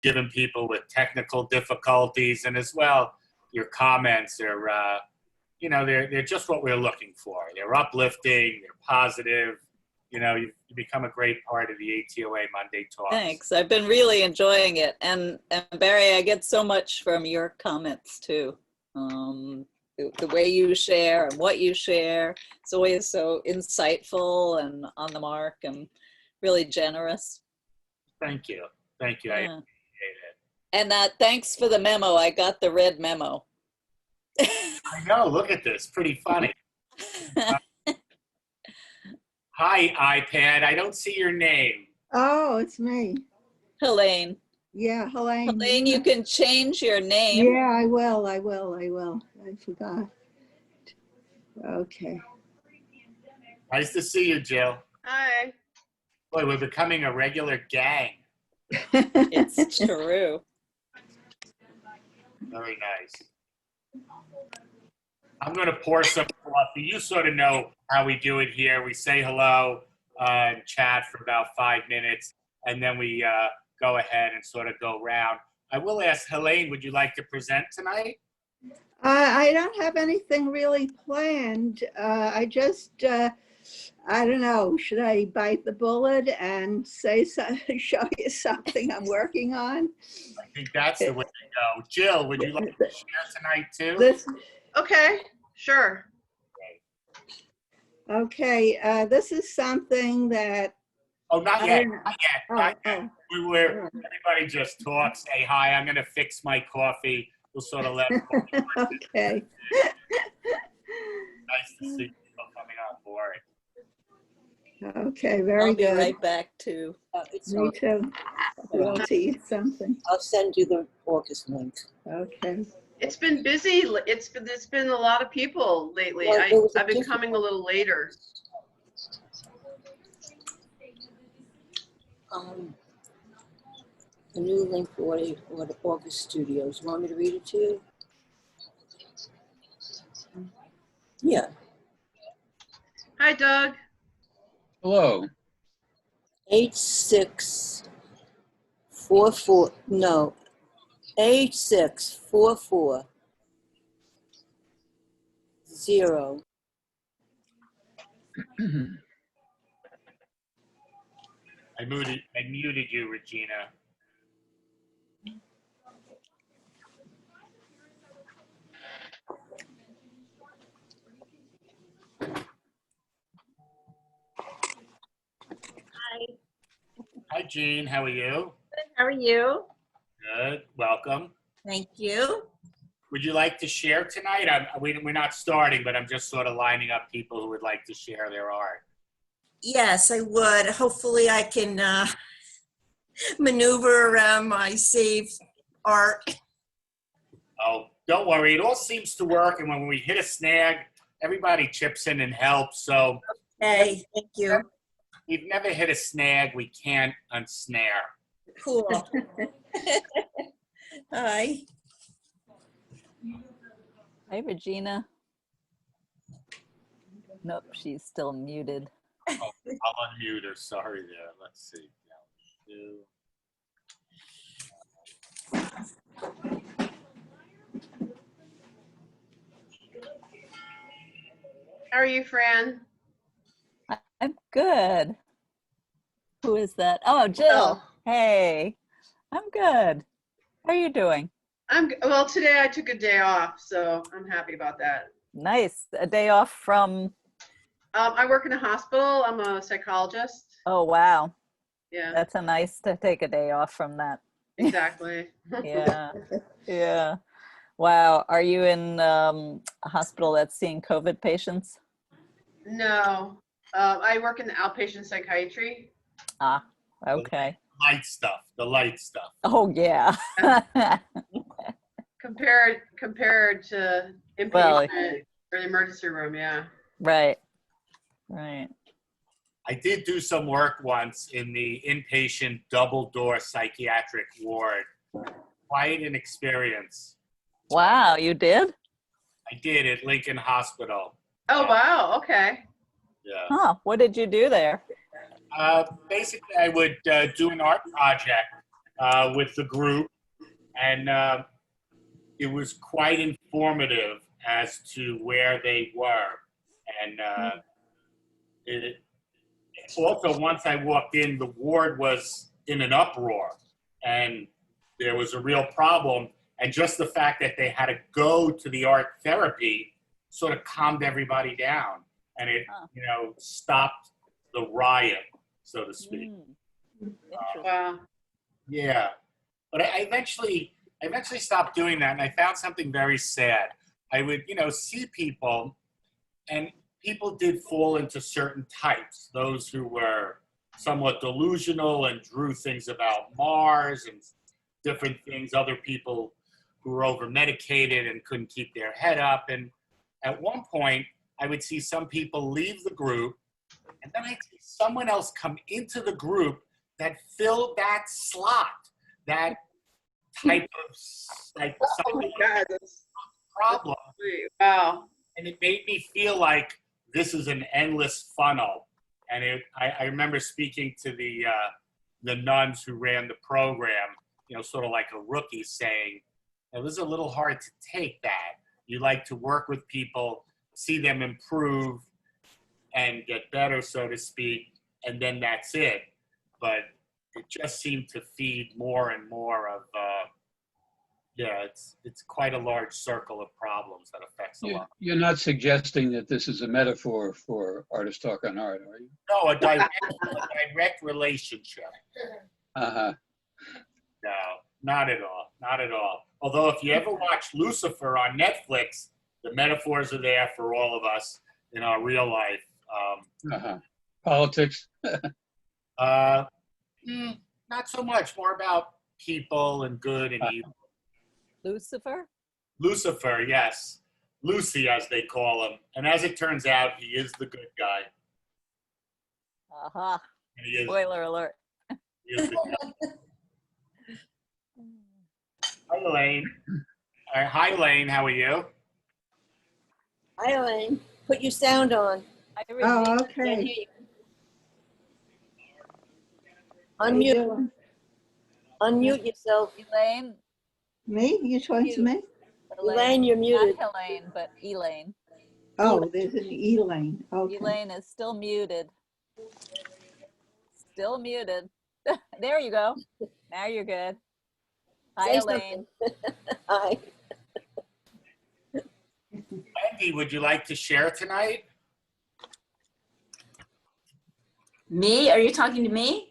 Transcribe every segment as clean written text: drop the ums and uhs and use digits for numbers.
given people with technical difficulties, and as well, your comments are, they're just what we're looking for. They're uplifting, they're positive. You become a great part of the ATOA Monday Talks. Thanks. I've been really enjoying it. And Barry, I get so much from your comments too. The way you share and what you share. It's always so insightful and on the mark and really generous. Thank you. Thank you. Yeah. I appreciate it. And thanks for the memo. I got the red memo. I know. Look at this. Pretty funny. Hi, iPad. I don't see your name. Oh, it's me. Helaine. Yeah, Helaine. Helaine, you can change your name. Yeah, I will. I forgot. Okay. Nice to see you, Jill. Hi. Boy, we're becoming a regular gang. It's true. Very nice. I'm going to pour some coffee. You sort of know how we do it here. We say hello and chat for about 5 minutes, and then we go ahead and sort of go around. I will ask Helaine, would you like to present tonight? I don't have anything really planned. I just, I don't know, should I bite the bullet and say so, show you something I'm working on? I think that's the way to go. Jill, would you like to share tonight too? Okay, sure. Okay, this is something that. Oh, not yet. Not yet. Not yet. Oh. Everybody just talks. Say hi. I'm going to fix my coffee. We'll sort of let. Okay. Nice to see people coming on board. Okay, very I'll be good. right back too. Me too. I want to eat something. I'll send you the August link. Okay. It's been busy. There's been a lot of people lately. Well, I've been coming a little later. The new link for the August Studios. You want me to read it to you? Yeah. Hi, Doug. Hello. 8644. No. 8644 0. I muted you, Regina. Hi, Jean. How are you? Good. How are you? Good. Welcome. Thank you. Would you like to share tonight? We're not starting, but I'm just sort of lining up people who would like to share their art. Yes, I would. Hopefully I can maneuver around my saved art. Oh, don't worry. It all seems to work. And when we hit a snag, everybody chips in and helps. So Okay, thank you. we've never hit a snag we can't unsnare. Cool. Hi. Hi, Regina. Nope, she's still muted. Oh, I'll unmute her. Sorry there. Let's see. How are you, Fran? I'm good. Who is that? Oh, Jill. Oh. Hey, I'm good. How are you doing? Well, today I took a day off, so I'm happy about that. Nice. A day off from, I work in a hospital. I'm a psychologist. oh, wow. Yeah, That's a nice to take a day off from that. exactly. Yeah. Yeah. Wow. Are you in a hospital that's seeing COVID patients? No, I work in the outpatient psychiatry. Ah, okay. The light stuff. Oh, yeah. Compared to inpatient Well, or the emergency room, yeah. right. Right. I did do some work once in the inpatient double-door psychiatric ward. Quite an experience. Wow, you did? I did at Lincoln Hospital. Oh, wow, okay. Yeah. Huh. What did you do there? Basically, I would do an art project with the group, and it was quite informative as to where they were. And also, once I walked in, the ward was in an uproar, and there was a real problem. And just the fact that they had to go to the art therapy sort of calmed everybody down, and it, stopped the riot, so to speak. Interesting. Wow. Yeah, but I eventually stopped doing that, and I found something very sad. I would, see people, and people did fall into certain types. Those who were somewhat delusional and drew things about Mars and different things. Other people who were over-medicated and couldn't keep their head up. And at one point, I would see some people leave the group, and then I'd see someone else come into the group that filled that slot, that type of Oh my God, that's problem. sweet. Wow. And it made me feel like this is an endless funnel. And I remember speaking to the nuns who ran the program, sort of like a rookie, saying, this is a little hard to take that. You like to work with people, see them improve and get better, so to speak, and then that's it. But it just seemed to feed more and more of, it's quite a large circle of problems that affects a lot. You're not suggesting that this is a metaphor for Artist Talk on Art, are you? No, a direct relationship. Uh-huh. No, not at all. Not at all. Although if you ever watch Lucifer on Netflix, the metaphors are there for all of us in our real life. Politics? Not so much. More about people and good and evil. Lucifer? Lucifer, yes. Lucy, as they call him. And as it turns out, he is the good guy. Aha. And he is, Spoiler alert. he is the guy. Hi, Elaine. Hi, Elaine. How are you? Hi, Elaine. Put your sound on. Hi, Oh, Regina. Can't okay. hear you. How you Unmute. doing? Unmute yourself. Elaine. Me? You talking to me? Elaine, you're muted. Not Helaine, but Elaine. Oh, there's an Elaine. Okay. Elaine is still muted. Still muted. There you go. Now you're good. Hi, Say Elaine. something. Hi. Wendy, would you like to share tonight? Me? Are you talking to me?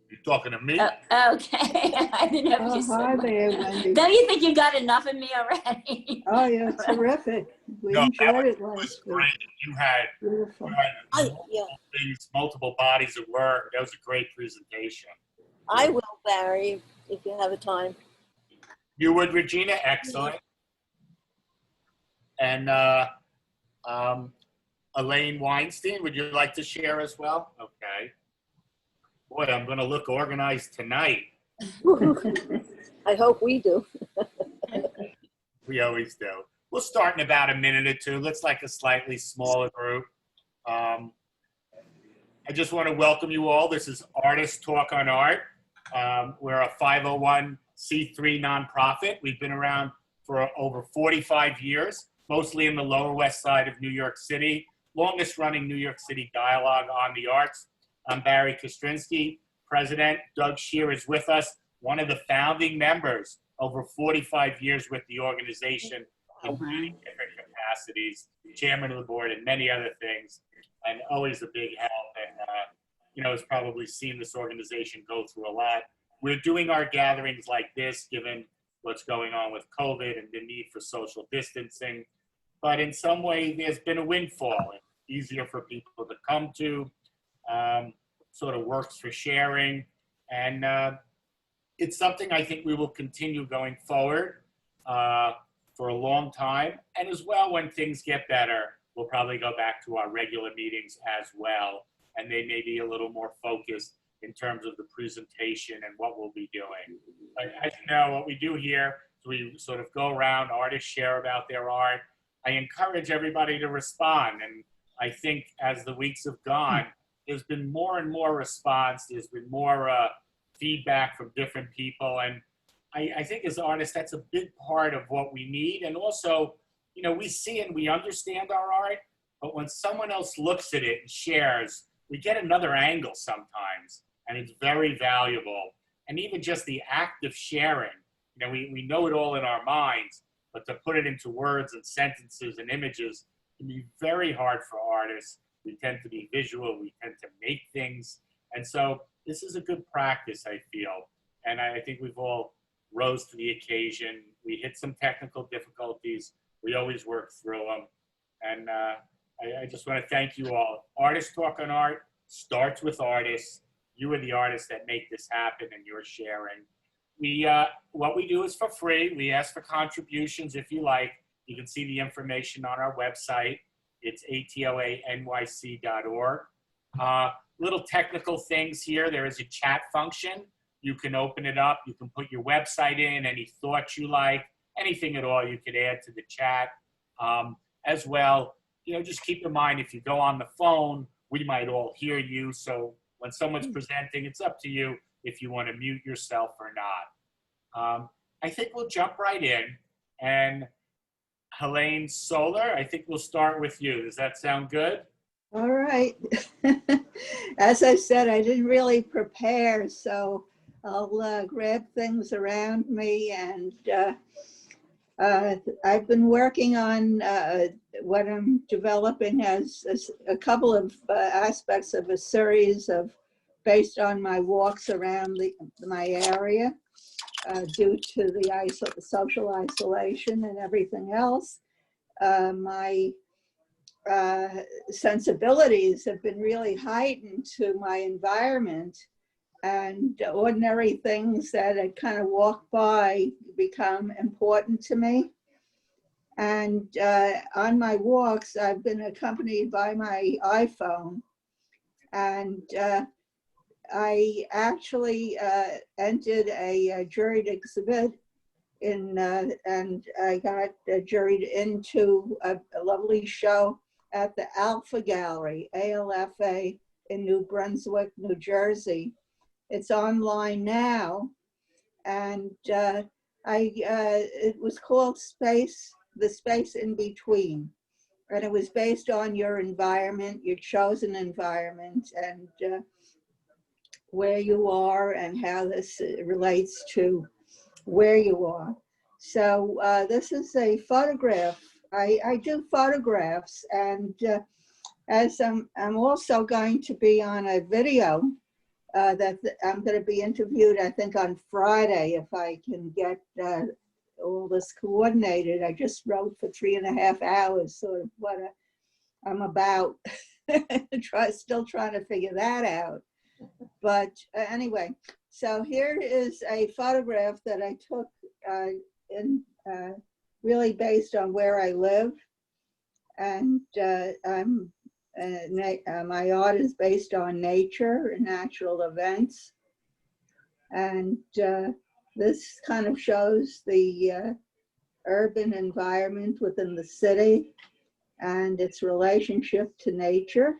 You're talking to me? Okay. I didn't know if you Oh, said hi my- there, Wendy. Don't you think you got enough of me already? Oh, yeah, terrific. We No, that enjoyed it was last great. week. You had Beautiful. Yeah, things, multiple bodies of work. That was a great presentation. I will, Barry, if you have a time. You would, Regina? Excellent. And Elaine Weinstein, would you like to share as well? Okay. Boy, I'm going to look organized tonight. I hope we do. We always do. We'll start in about a minute or two. Looks like a slightly smaller group. I just want to welcome you all. This is Artist Talk on Art. We're a 501c3 nonprofit. We've been around for over 45 years, mostly in the Lower West Side of New York City. Longest running New York City dialogue on the arts. I'm Barry Kostrinsky, president. Doug Shear is with us, one of the founding members, over 45 years with the organization in many different capacities, chairman of the board and many other things, and always a big help. And, has probably seen this organization go through a lot. We're doing our gatherings like this, given what's going on with COVID and the need for social distancing. But in some way, there's been a windfall. It's easier for people to come to, sort of works for sharing. And it's something I think we will continue going forward for a long time. And as well, when things get better, we'll probably go back to our regular meetings as well. And they may be a little more focused in terms of the presentation and what we'll be doing. But as you know, what we do here is we sort of go around, artists share about their art. I encourage everybody to respond. And I think as the weeks have gone, there's been more and more response. There's been more feedback from different people. And I think as artists, that's a big part of what we need. And also, you know, we see and we understand our art, but when someone else looks at it and shares, we get another angle sometimes, and it's very valuable. And even just the act of sharing, you know, we know it all in our minds, but to put it into words and sentences and images can be very hard for artists. We tend to be visual, we tend to make things. And so this is a good practice, I feel. And I think we've all rose to the occasion. We hit some technical difficulties. We always work through them. And I just want to thank you all. Artist Talk on Art starts with artists. You are the artists that make this happen, and you're sharing. What we do is for free. We ask for contributions if you like. You can see the information on our website. It's atoanyc.org. Little technical things here. There is a chat function. You can open it up. You can put your website in, any thoughts you like, anything at all you could add to the chat. As well, you know, just keep in mind, if you go on the phone, we might all hear you. So when someone's presenting, it's up to you if you want to mute yourself or not. I think we'll jump right in. And Helaine Soller, I think we'll start with you. Does that sound good? All right. As I said, I didn't really prepare, so I'll grab things around me. And I've been working on what I'm developing as a couple of aspects of a series of based on my walks around my area due to the social isolation and everything else. My sensibilities have been really heightened to my environment, and ordinary things that I kind of walk by become important to me. And on my walks, I've been accompanied by my iPhone, and I actually entered a juried exhibit and I got juried into a lovely show at the Alpha Gallery, ALFA, in New Brunswick, New Jersey. It's online now, and it was called The Space in Between, and it was based on your environment, your chosen environment, and where you are and how this relates to where you are. So this is a photograph. I do photographs, and as I'm also going to be on a video that I'm going to be interviewed, I think on Friday, if I can get all this coordinated. I just wrote for 3.5 hours, sort of what I'm about. Still trying to figure that out. But anyway, so here is a photograph that I took really based on where I live. And my art is based on nature and natural events. And this kind of shows the urban environment within the city and its relationship to nature.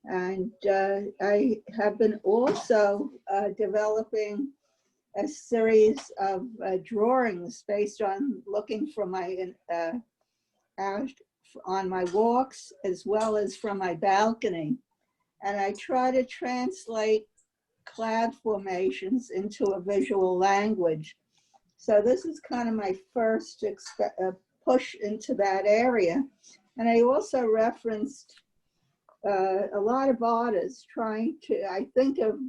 And I have been also developing a series of drawings based on looking from my out on my walks as well as from my balcony. And I try to translate cloud formations into a visual language. So this is kind of my first push into that area. And I also referenced a lot of artists trying to, I think of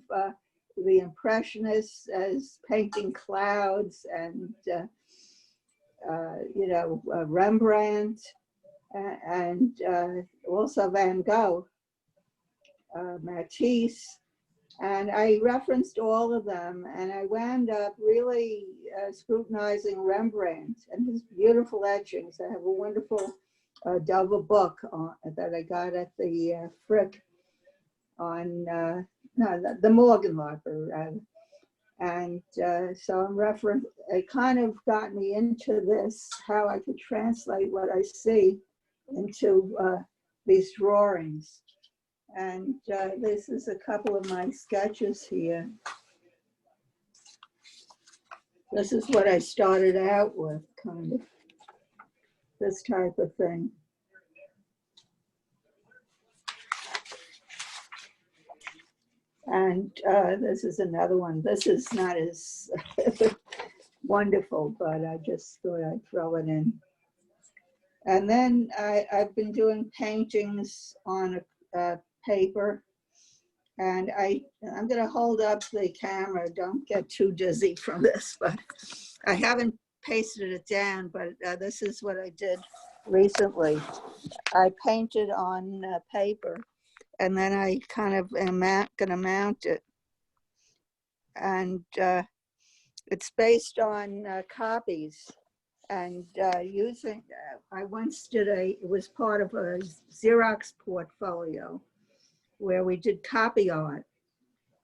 the Impressionists as painting clouds, and you know, Rembrandt, and also Van Gogh, Matisse, and I referenced all of them, and I wound up really scrutinizing Rembrandt and his beautiful etchings. I have a wonderful Dover book that I got at the Frick on, no, the Morgan Library, rather. And so it kind of got me into this, how I could translate what I see into these drawings. And this is a couple of my sketches here. This is what I started out with, kind of this type of thing. And this is another one. This is not as wonderful, but I just thought I'd throw it in. And then I've been doing paintings on a paper. And I'm going to hold up the camera. Don't get too dizzy from this, but I haven't pasted it down, but this is what I did recently. I painted on paper, and then I kind of am going to mount it. And it's based on copies. And using, I once did it was part of a Xerox portfolio where we did copy art,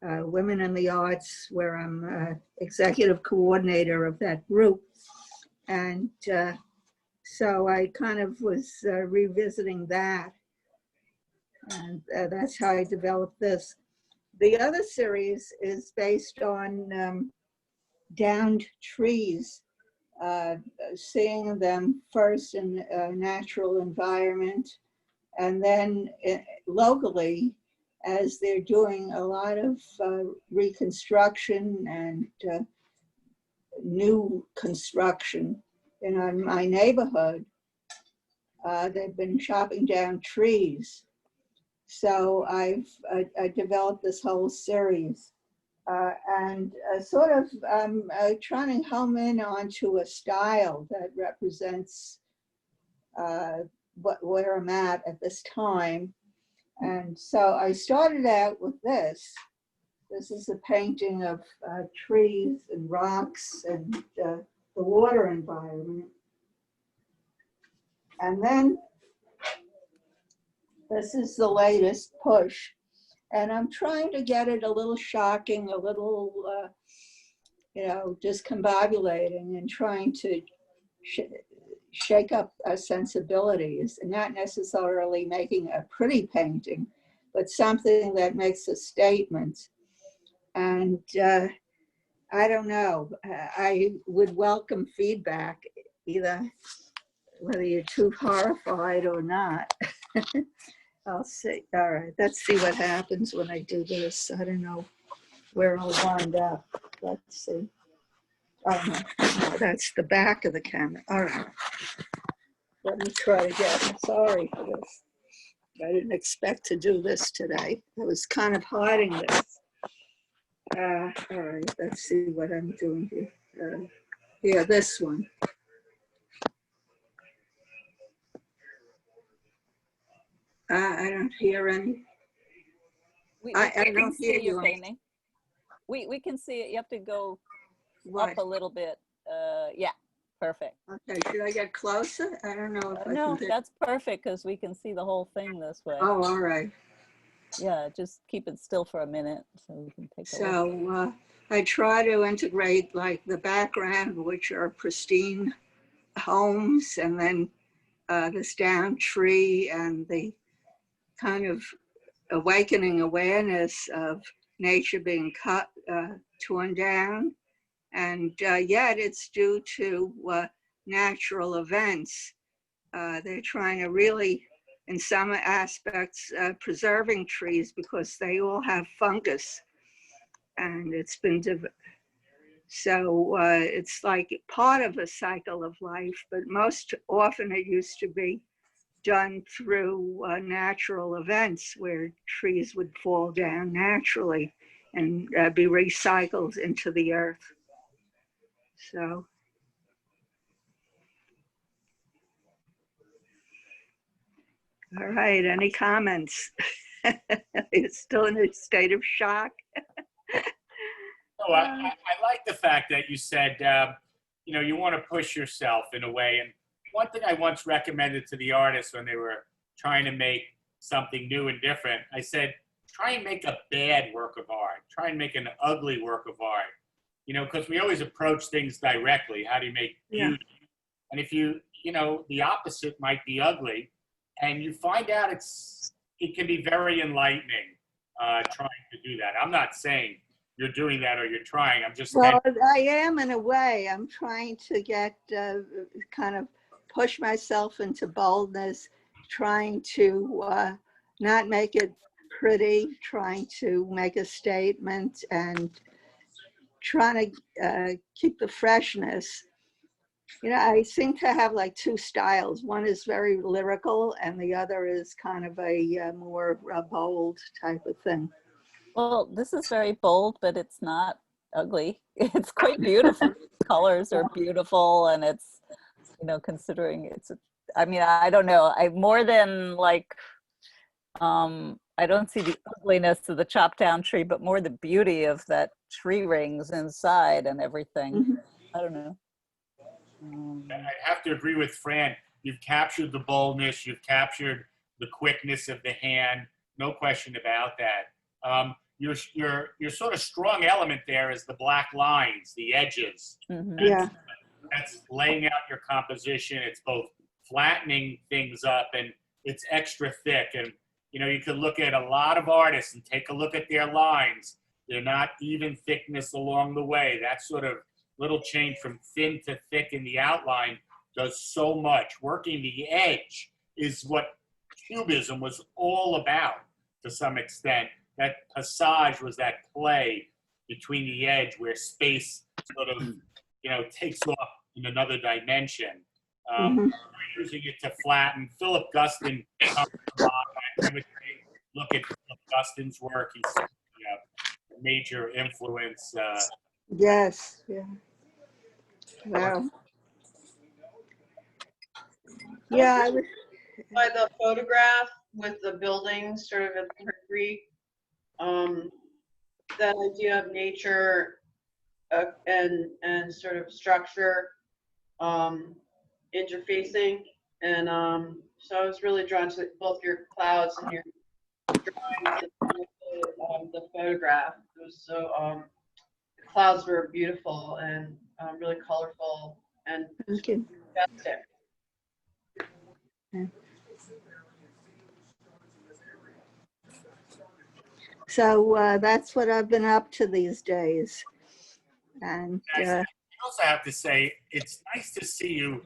Women in the Arts, where I'm executive coordinator of that group. And so I kind of was revisiting that. And that's how I developed this. The other series is based on downed trees, seeing them first in a natural environment, and then locally, as they're doing a lot of reconstruction and new construction in my neighborhood. They've been chopping down trees. So I developed this whole series. And sort of trying to home in onto a style that represents where I'm at this time. And so I started out with this. This is a painting of trees and rocks and the water environment. And then this is the latest push. And I'm trying to get it a little shocking, a little, discombobulating, and trying to shake up our sensibilities, and not necessarily making a pretty painting, but something that makes a statement. And I don't know, I would welcome feedback, either whether you're too horrified or not. I'll see. All right, let's see what happens when I do this. I don't know where I'll wind up. Let's see. Oh, no, that's the back of the camera. All right. Let me try again. I'm sorry for this. I didn't expect to do this today. I was kind of hiding this. All right, let's see what I'm doing here. Yeah, this one. I don't hear any. I don't hear you. Painting. We can see it. You have to go What? up a little bit. Yeah, perfect. Okay, should I get closer? I don't know if I No, can get. that's perfect because we can see the whole thing this way. Oh, all right. Yeah, just keep it still for a minute so we can take a look. So I try to integrate like the background, which are pristine homes, and then this down tree and the kind of awakening awareness of nature being cut, torn down. And yet it's due to natural events. They're trying to really, in some aspects, preserving trees because they all have fungus. And it's been, so it's like part of a cycle of life, but most often it used to be done through natural events where trees would fall down naturally and be recycled into the earth. So. All right, any comments? It's still in a state of shock. No, I like the fact that you said, you want to push yourself in a way. And one thing I once recommended to the artists when they were trying to make something new and different, I said, try and make a bad work of art. Try and make an ugly work of art. Because we always approach things directly. How do you make beauty? And if the opposite might be ugly, and you find out it's it can be very enlightening trying to do that. I'm not saying you're doing that or you're trying. I'm just Well, I am in a way. I'm trying to get kind of push myself into boldness, trying to not make it pretty, trying to make a statement and trying to keep the freshness. You know, I seem to have like two styles. One is very lyrical and the other is kind of a more bold type of thing. Well, this is very bold, but it's not ugly. It's quite beautiful. Colors are beautiful, and it's, you know, considering it's, I mean, I don't know. I more than like, I don't see the ugliness of the chopped down tree, but more the beauty of that tree rings inside and everything. Mhm. I don't know. I have to agree with Fran. You've captured the boldness. You've captured the quickness of the hand. No question about that. Your sort of strong element there is the black lines, the edges. Mhm. Yeah. That's laying out your composition. It's both flattening things up and it's extra thick. And, you know, you could look at a lot of artists and take a look at their lines. They're not even thickness along the way. That sort of little change from thin to thick in the outline does so much. Working the edge is what Cubism was all about to some extent. That passage was that play between the edge where space sort of, you know, takes off in another dimension. Mhm. We're using it to flatten. Philip Guston comes a lot. I would say, look at Philip Guston's work. He's a major influence. Yes. Yeah. Wow. Yeah. I was, By the photograph with the building sort of at the Creek, that idea of nature and sort of structure interfacing, and so I was really drawn to both your clouds and your drawings and the photograph. It was so the clouds were beautiful and really colorful and thank you. majestic. So that's what I've been up to these days. And I also have to say, it's nice to see you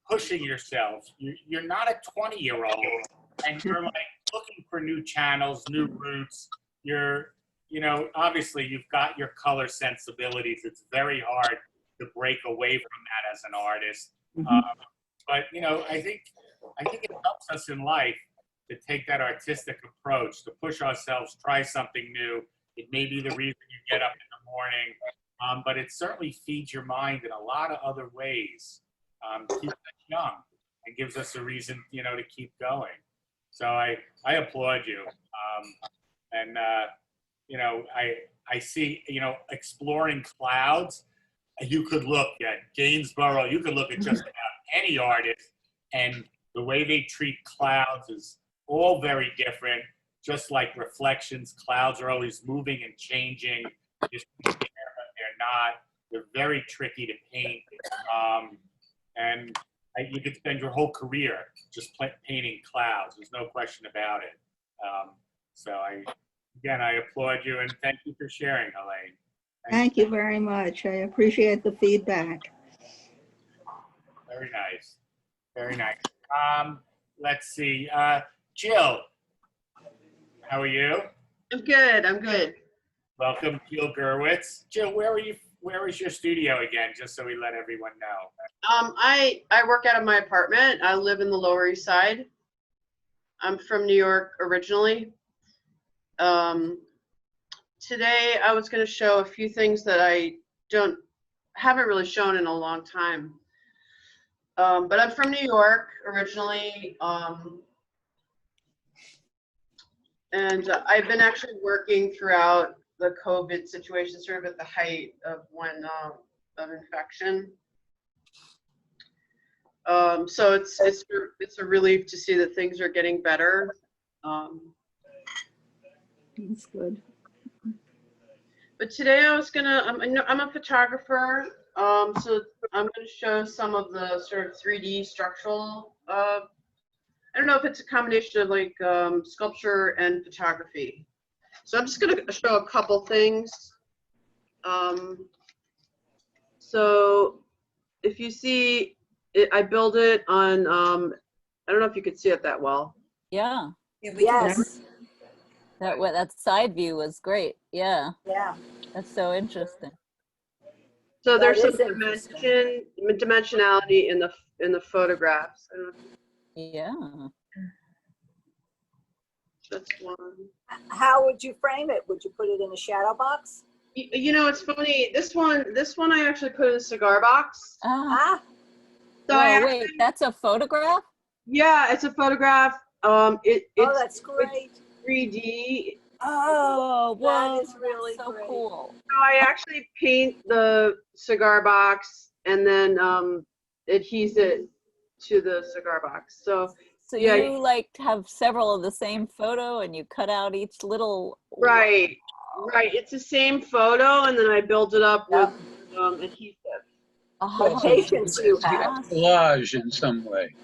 pushing yourself. You're not a 20-year-old, and you're like looking for new channels, new routes. You're, you know, obviously you've got your color sensibilities. It's very hard to break away from that as an artist. But you know, I think it helps us in life to take that artistic approach, to push ourselves, try something new. It may be the reason you get up in the morning, but it certainly feeds your mind in a lot of other ways. Keeps us young and gives us a reason, you know, to keep going. So I applaud you. You know, I see, you know, exploring clouds. You could look at Gainsborough. You could look at just about any artist, and the way they treat clouds is all very different. Just like reflections, clouds are always moving and changing. Just there, but they're not. They're very tricky to paint, and you could spend your whole career just painting clouds. There's no question about it. So I applaud you and thank you for sharing, Helaine. thank you very much. I appreciate the feedback. Very nice. Very nice. Let's see. Jill, how are you? I'm good. I'm good. Welcome, Jill Gerwitz. Jill, where is your studio again, just so we let everyone know? I work out of my apartment. I live in the Lower East Side. I'm from New York originally. Today I was going to show a few things that I haven't really shown in a long time. But I'm from New York originally, and I've been actually working throughout the COVID situation, sort of at the height of of infection. So it's a relief to see that things are getting better. That's good. But today I'm a photographer, so I'm going to show some of the sort of 3D structural. I don't know if it's a combination of like sculpture and photography. So I'm just going to show a couple things. So if you see it, I build it on, I don't know if you could see it that well. Yeah, Yes, that side view was great. Yeah, yeah. that's so interesting. So That there's some is interesting. dimensionality in the photographs. I don't know if Yeah. that's one. How would you frame it? Would you put it in a shadow box? You know, it's funny. This one I actually put in a cigar box. Ah, Ah, So whoa, wait, that's a photograph? yeah, it's a photograph. oh, It's that's great. 3D. Oh, That whoa, is really that's so great. cool. So I actually paint the cigar box and then adhese it to the cigar box. So So yeah, you like have several of the same photo and you cut out each little. right. It's the same photo, and then I build it up with adhesive. What Oh, patience you It's a have. collage in some way.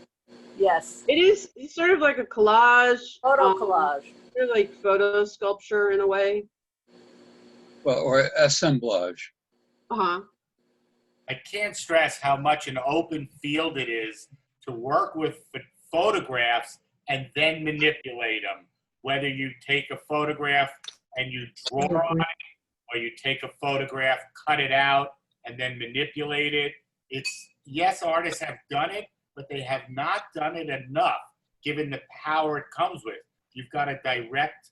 Yes, It's sort of like a collage. photo collage. Sort of like photo sculpture in a way. Well, or assemblage. Uh-huh. I can't stress how much an open field it is to work with photographs and then manipulate them. Whether you take a photograph and you draw on it, or you take a photograph, cut it out, and then manipulate it. Yes, artists have done it, but they have not done it enough, given the power it comes with. You've got a direct,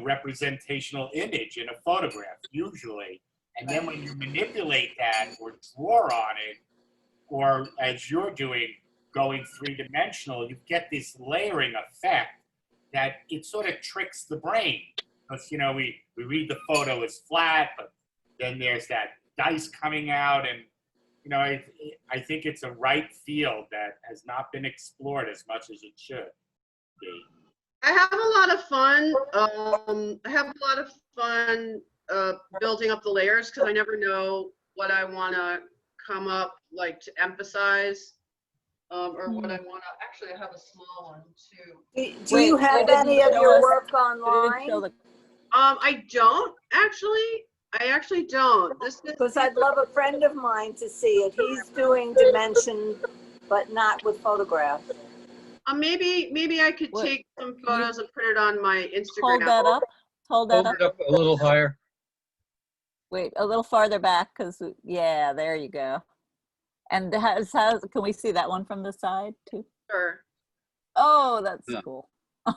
representational image in a photograph, usually. And then when you manipulate that or draw on it, or as you're doing, going three-dimensional, you get this layering effect that it sort of tricks the brain. Because, we read the photo as flat, but then there's that dice coming out. And, I think it's a ripe field that has not been explored as much as it should be. I have a lot of fun. Building up the layers because I never know what I want to come up like to emphasize, or what I want to. Actually, I have a small one too. Do you Wait, have where did any you of show your us? work Where did online? you show the- I don't actually. I actually don't. Because I'd love a friend of mine to see it. He's doing dimension, but not with photographs. Maybe I could What? take some photos and put it on my Instagram. Hold that up. Hold that Hold up. it up a little higher. Wait, a little farther back, because yeah, there you go. And can we see that one from the side too? Sure. Oh, that's Yeah. cool. So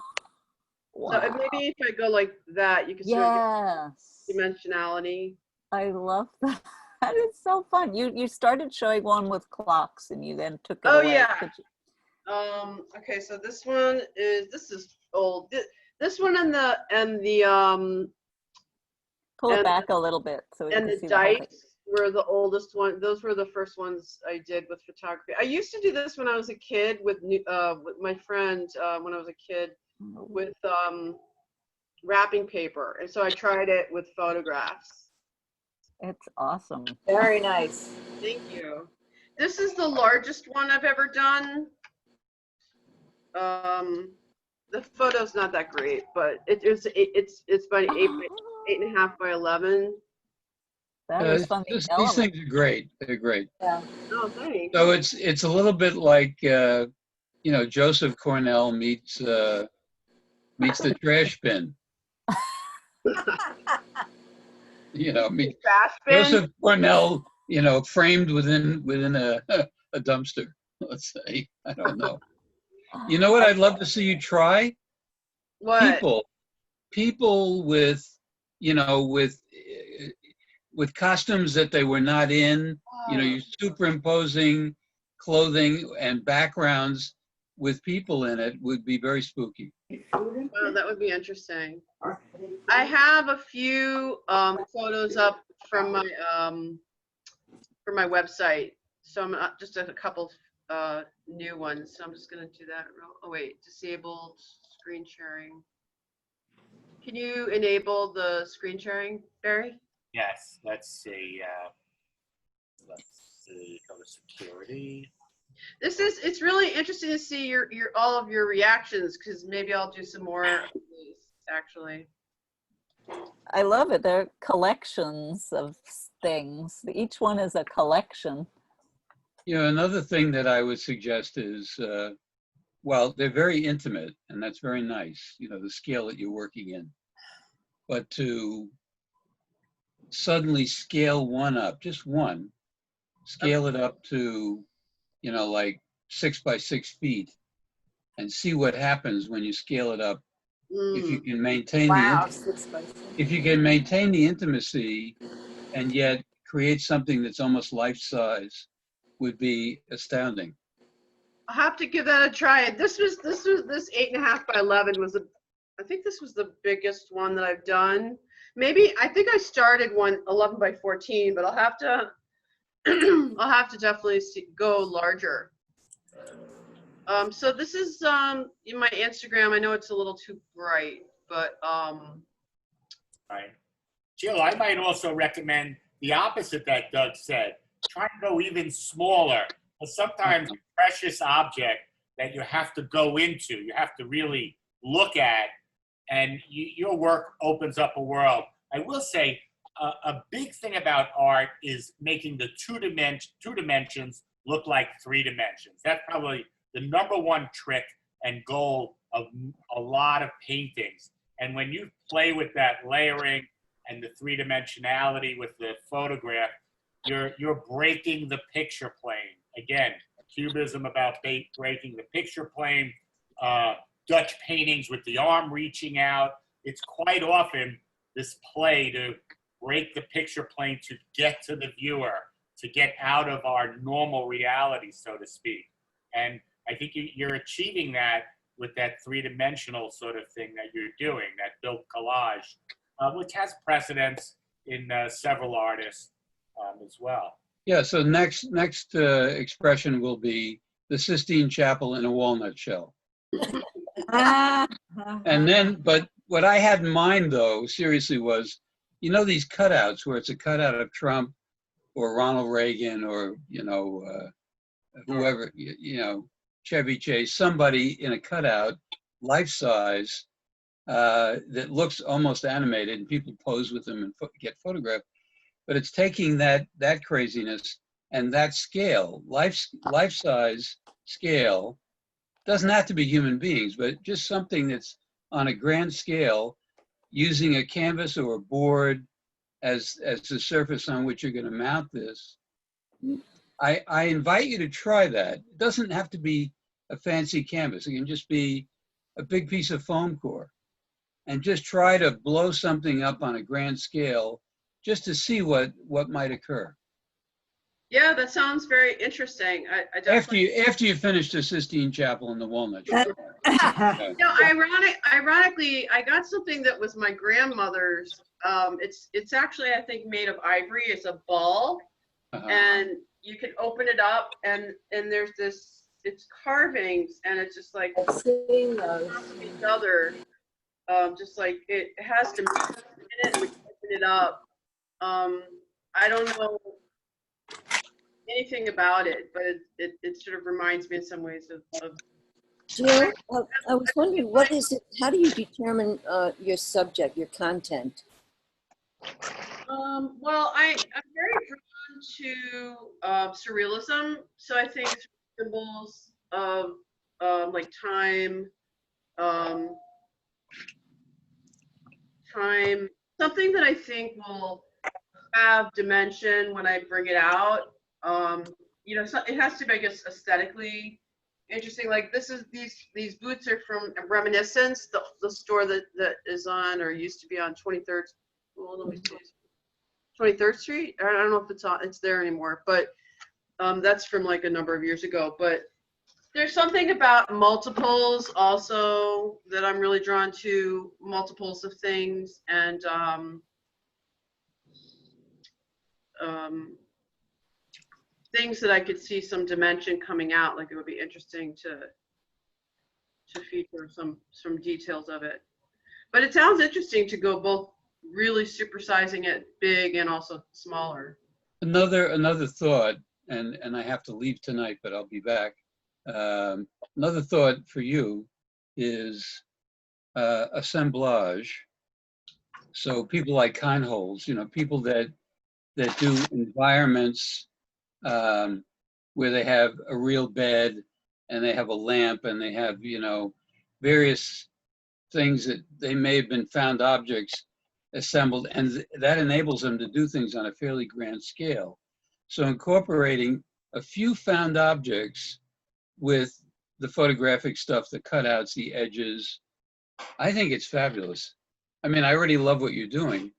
Wow. maybe if I go like that, you can sort of Yes, get dimensionality. I love that. That is so fun. You started showing one with clocks, and you then took it Oh, away. yeah. Could you- Okay, so this is old. This one and the pull it and- back a little bit so we and can the see the whole thing. dice were the oldest one. Those were the first ones I did with photography. I used to do this when I was a kid with my friend when I was a kid with wrapping paper, and so I tried it with photographs. It's awesome. Very nice. Thank you. This is the largest one I've ever done. The photo's not that great, but it's about 8.5 by 11. That is fun. These things are great. They're great. Yeah. Oh, thanks. So it's a little bit like Joseph Cornell meets the trash bin. Meet Trash bin. Joseph Cornell, framed within a dumpster. Let's say. I don't know. You know what I'd love to see you try? What? People with with costumes that they were not in. You're superimposing clothing and backgrounds with people in it would be very spooky. Well, that would be interesting. I have a few photos up from my website, so I'm just a couple new ones. So I'm just gonna do that. Oh wait, disabled screen sharing. Can you enable the screen sharing, Barry? Yes, let's see. Go to security. It's really interesting to see your all of your reactions, because maybe I'll do some more of these actually. I love it. They're collections of things. Each one is a collection. You know, another thing that I would suggest is, well, they're very intimate, and that's very nice, you know, the scale that you're working in. But to suddenly scale one up, just one, scale it up to, you know, like 6 by 6 feet, and see what happens when you scale it up. If you can maintain Wow, the, 6 by 6. if you can maintain the intimacy and yet create something that's almost life size, would be astounding. I'll have to give that a try. This 8.5 by 11 was I think this was the biggest one that I've done. Maybe, I think I started one 11 by 14, but I'll have to I'll have to definitely go larger. So this is in my Instagram. I know it's a little too bright, but Right. Jill, I might also recommend the opposite that Doug said. Try to go even smaller. Because sometimes a precious object that you have to go into, you have to really look at, and your work opens up a world. I will say a big thing about art is making the two dimensions look like 3 dimensions. That's probably the #1 trick and goal of a lot of paintings. And when you play with that layering and the 3-dimensionality with the photograph, you're breaking the picture plane. Again, Cubism about breaking the picture plane, Dutch paintings with the arm reaching out. It's quite often this play to break the picture plane to get to the viewer, to get out of our normal reality, so to speak. And I think you're achieving that with that 3-dimensional sort of thing that you're doing, that built collage, which has precedence in several artists as well. Yeah, so next expression will be the Sistine Chapel in a walnut shell. And then, but what I had in mind though, seriously, was, you know, these cutouts where it's a cutout of Trump or Ronald Reagan or, you know, whoever, you know, Chevy Chase, somebody in a cutout, life size, that looks almost animated, and people pose with them and get photographed. But it's taking that craziness and that scale, life size scale, doesn't have to be human beings, but just something that's on a grand scale, using a canvas or a board as the surface on which you're going to mount this. I invite you to try that. It doesn't have to be a fancy canvas. It can just be a big piece of foam core, and just try to blow something up on a grand scale just to see what might occur. yeah, that sounds very interesting. I definitely. After you finish the Sistine Chapel in the walnut shell. You know, ironically, I got something that was my grandmother's. It's actually, I think, made of ivory. It's a ball, and you can open it up, and there's this. It's carvings, and it's just like I've seen those. each other. Just like it has to move in it. We open it up. I don't know anything about it, but it sort of reminds me in some ways of Jill, I was wondering, what is it? How do you determine your subject, your content? Well, I'm very drawn to surrealism, so I think symbols of like time, something that I think will have dimension when I bring it out. You know, so it has to be, I guess, aesthetically interesting. Like these boots are from Reminiscence, the store that is on, or used to be on 23rd. Well, let me see. 23rd Street. I don't know if it's there anymore, but that's from like a number of years ago. But there's something about multiples also that I'm really drawn to, multiples of things, and things that I could see some dimension coming out. Like it would be interesting to feature some details of it. But it sounds interesting to go both really supersizing it big and also smaller. Another thought, and I have to leave tonight, but I'll be back. Another thought for you is assemblage. So people like Kindholz, people that do environments where they have a real bed and they have a lamp and they have, various things that they may have been found objects assembled, and that enables them to do things on a fairly grand scale. So incorporating a few found objects with the photographic stuff, the cutouts, the edges, I think it's fabulous. I mean, I already love what you're doing,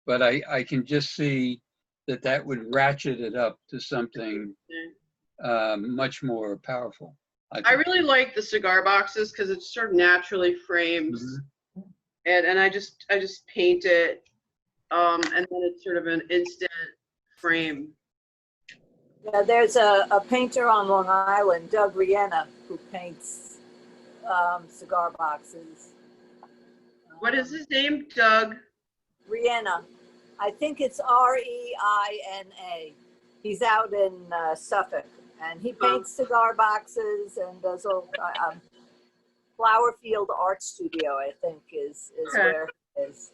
but I can just see that would ratchet it up to something much more powerful. I really like the cigar boxes because it's sort of naturally framed, and I just paint it, and then it's sort of an instant frame. Yeah, there's a painter on Long Island, Doug Riena, who paints cigar boxes. What is his name? Doug? Riena. I think it's Reina. He's out in Suffolk, and he paints cigar boxes and does all. Flowerfield Art Studio, I think, is Okay. where it is.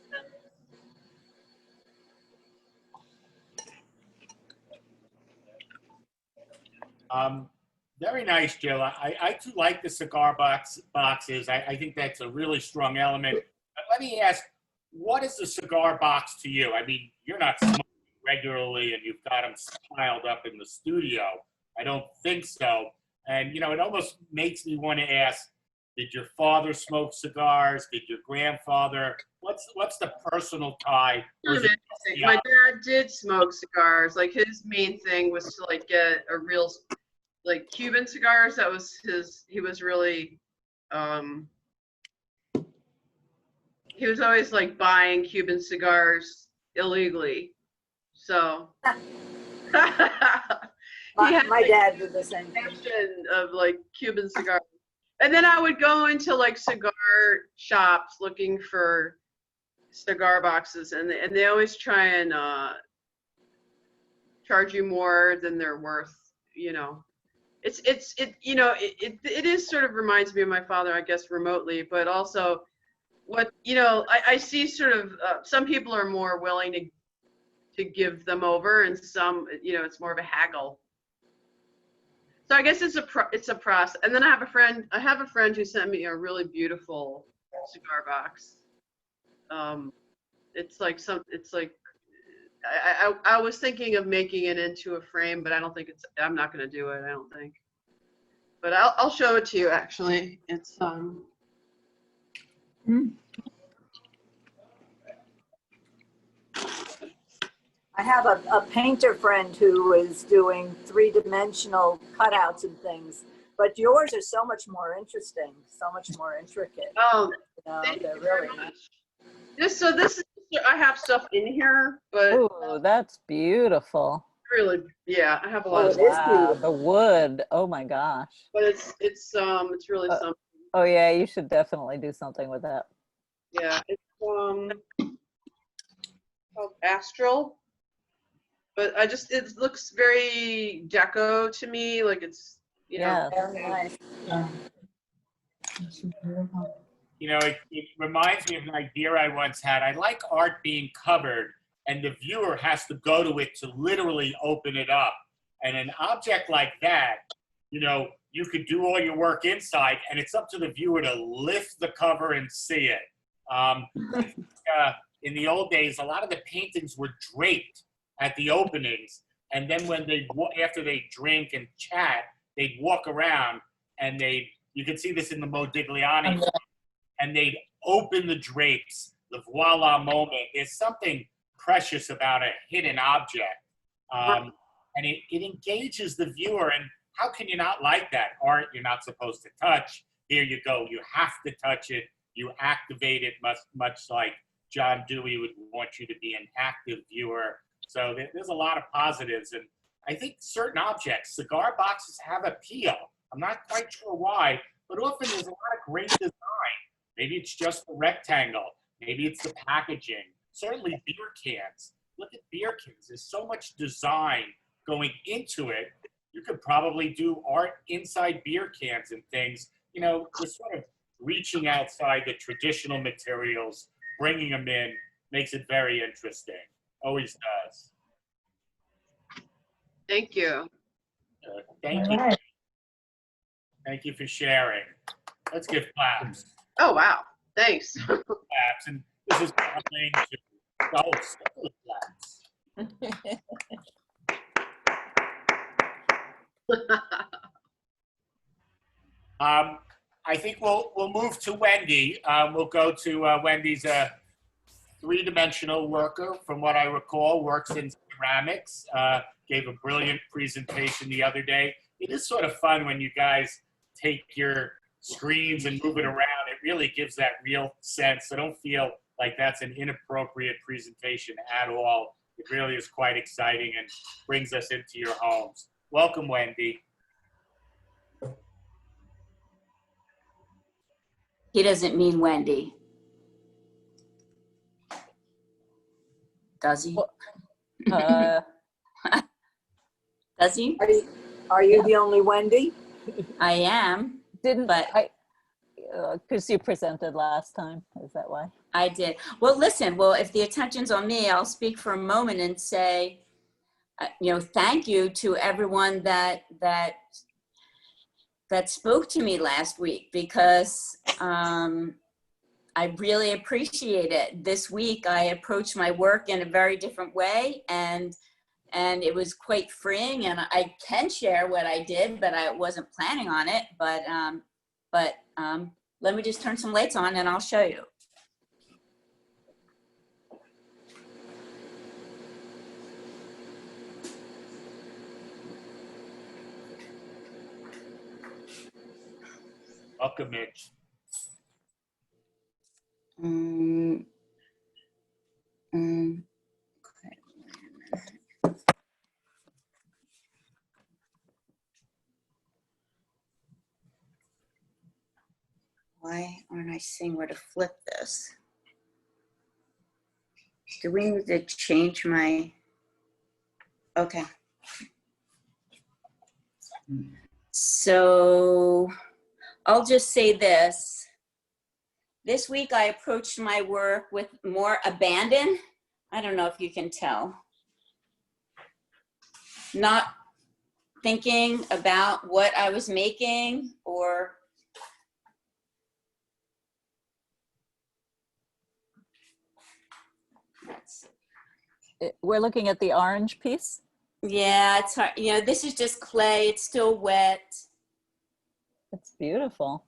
Very nice, Jill. I too like the cigar boxes. I think that's a really strong element. But let me ask, what is a cigar box to you? I mean, you're not smoking regularly and you've got them piled up in the studio. I don't think so. And, it almost makes me want to ask, did your father smoke cigars? Did your grandfather? What's the personal tie? Or is it just the My dad did smoke cigars. Like, his main thing was to get a real, Cuban cigars. That was he was really, he was always buying Cuban cigars illegally. So My dad did the same thing. of Cuban cigars. And then I would go into cigar shops looking for cigar boxes, and they always try and charge you more than they're worth. It is sort of reminds me of my father, I guess, remotely, but also I see sort of some people are more willing to give them over, and some it's more of a haggle. So I guess it's a process. And then I have a friend who sent me a really beautiful cigar box. I was thinking of making it into a frame, but I'm not going to do it, I don't think. But I'll show it to you, actually. It's I have a painter friend who is doing 3-dimensional cutouts and things, but yours are so much more interesting, so much more intricate. Oh, they're really nice. This is, I have stuff in here, but Ooh, that's beautiful. really, yeah, I have a lot of it is stuff. Wow, beautiful. the wood. Oh my gosh. But it's really something. Oh yeah, you should definitely do something with that. Yeah, it's called Astral. But it looks very deco to me, it's Yeah. Very nice. It reminds me of an idea I once had. I like art being covered, and the viewer has to go to it to literally open it up. And an object like that, you could do all your work inside, and it's up to the viewer to lift the cover and see it. In the old days, a lot of the paintings were draped at the openings, and then when after they drink and chat, they'd walk around, and you could see this in the Modigliani, and they'd open the drapes, the voila moment. There's something precious about a hidden object, and it engages the viewer. And how can you not like that? Art you're not supposed to touch. Here you go, you have to touch it. You activate it much like John Dewey would want you to be an active viewer. So there's a lot of positives, and I think certain objects, cigar boxes, have appeal. I'm not quite sure why, but often there's a lot of great design. Maybe it's just the rectangle. Maybe it's the packaging. Certainly beer cans. Look at beer cans. There's so much design going into it, you could probably do art inside beer cans and things. You know, just sort of reaching outside the traditional materials, bringing them in, makes it very interesting. Always does. Thank you. Thank you. Thank you for sharing. Let's give claps. Oh, wow. Thanks. Claps. And this is coming to claps. I think we'll move to Wendy. We'll go to Wendy's a three-dimensional worker, from what I recall, works in ceramics. Gave a brilliant presentation the other day. It is sort of fun when you guys take your screens and move it around. It really gives that real sense. I don't feel like that's an inappropriate presentation at all. It really is quite exciting and brings us into your homes. Welcome, Wendy. He doesn't mean Wendy. Does he? Does he? Are you the only Wendy? I am. Didn't But- I? Because you presented last time. Is that why? I did. Well, listen, well, if the attention's on me, I'll speak for a moment and say, thank you to everyone that spoke to me last week, because I really appreciate it. This week, I approached my work in a very different way, and it was quite freeing, and I can share what I did, but I wasn't planning on it. But let me just turn some lights on and I'll show you. Welcome, Mitch. Okay. Why aren't I seeing where to flip this? Do we need to change my, okay. So I'll just say this. This week I approached my work with more abandon. I don't know if you can tell. Not thinking about what I was making or We're looking at the orange piece. yeah, it's hard. This is just clay. It's still wet. It's beautiful.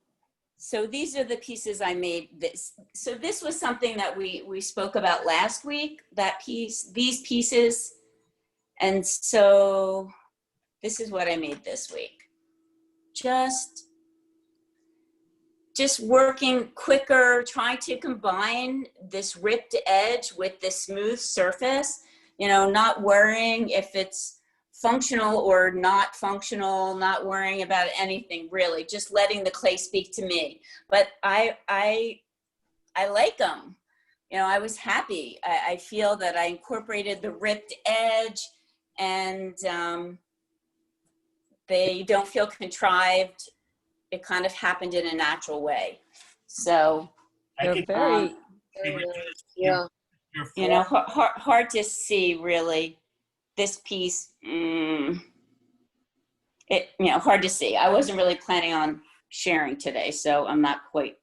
So these are the pieces I made. So this was something that we spoke about last week, that piece, these pieces. And so this is what I made this week. Just working quicker, trying to combine this ripped edge with this smooth surface, not worrying if it's functional or not functional, not worrying about anything really, just letting the clay speak to me. But I like them. I was happy. I feel that I incorporated the ripped edge, and they don't feel contrived. It kind of happened in a natural way. So They're very, Yeah. hard to see really this piece. Hard to see. I wasn't really planning on sharing today, so I'm not quite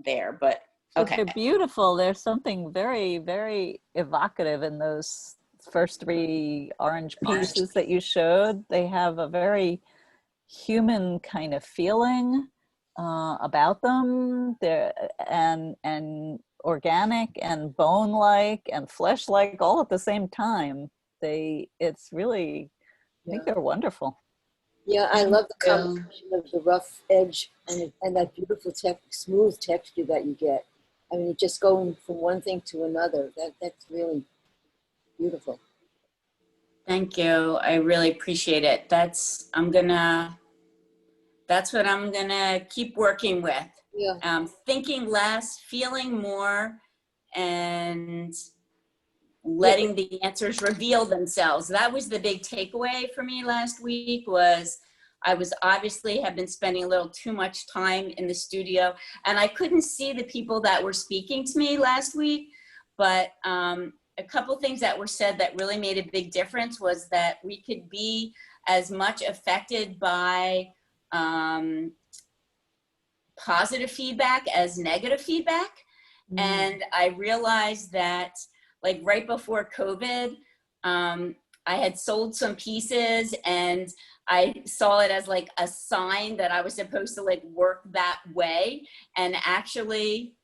there, but okay. they're beautiful. There's something very, very evocative in those first three orange pieces that you showed. They have a very human kind of feeling about them. They're and organic and bone-like and flesh-like all at the same time. It's really, I think they're wonderful. Yeah, I love the combination of the rough edge and that beautiful smooth texture that you get. I mean, just going from one thing to another, that's really beautiful. Thank you. I really appreciate it. That's what I'm gonna keep working with. Yeah. Thinking less, feeling more, and letting the answers reveal themselves. That was the big takeaway for me last week. Was I was obviously have been spending a little too much time in the studio, and I couldn't see the people that were speaking to me last week. But a couple things that were said that really made a big difference was that we could be as much affected by positive feedback as negative feedback. And I realized that, like, right before COVID, I had sold some pieces, and I saw it as like a sign that I was supposed to like work that way. And actually,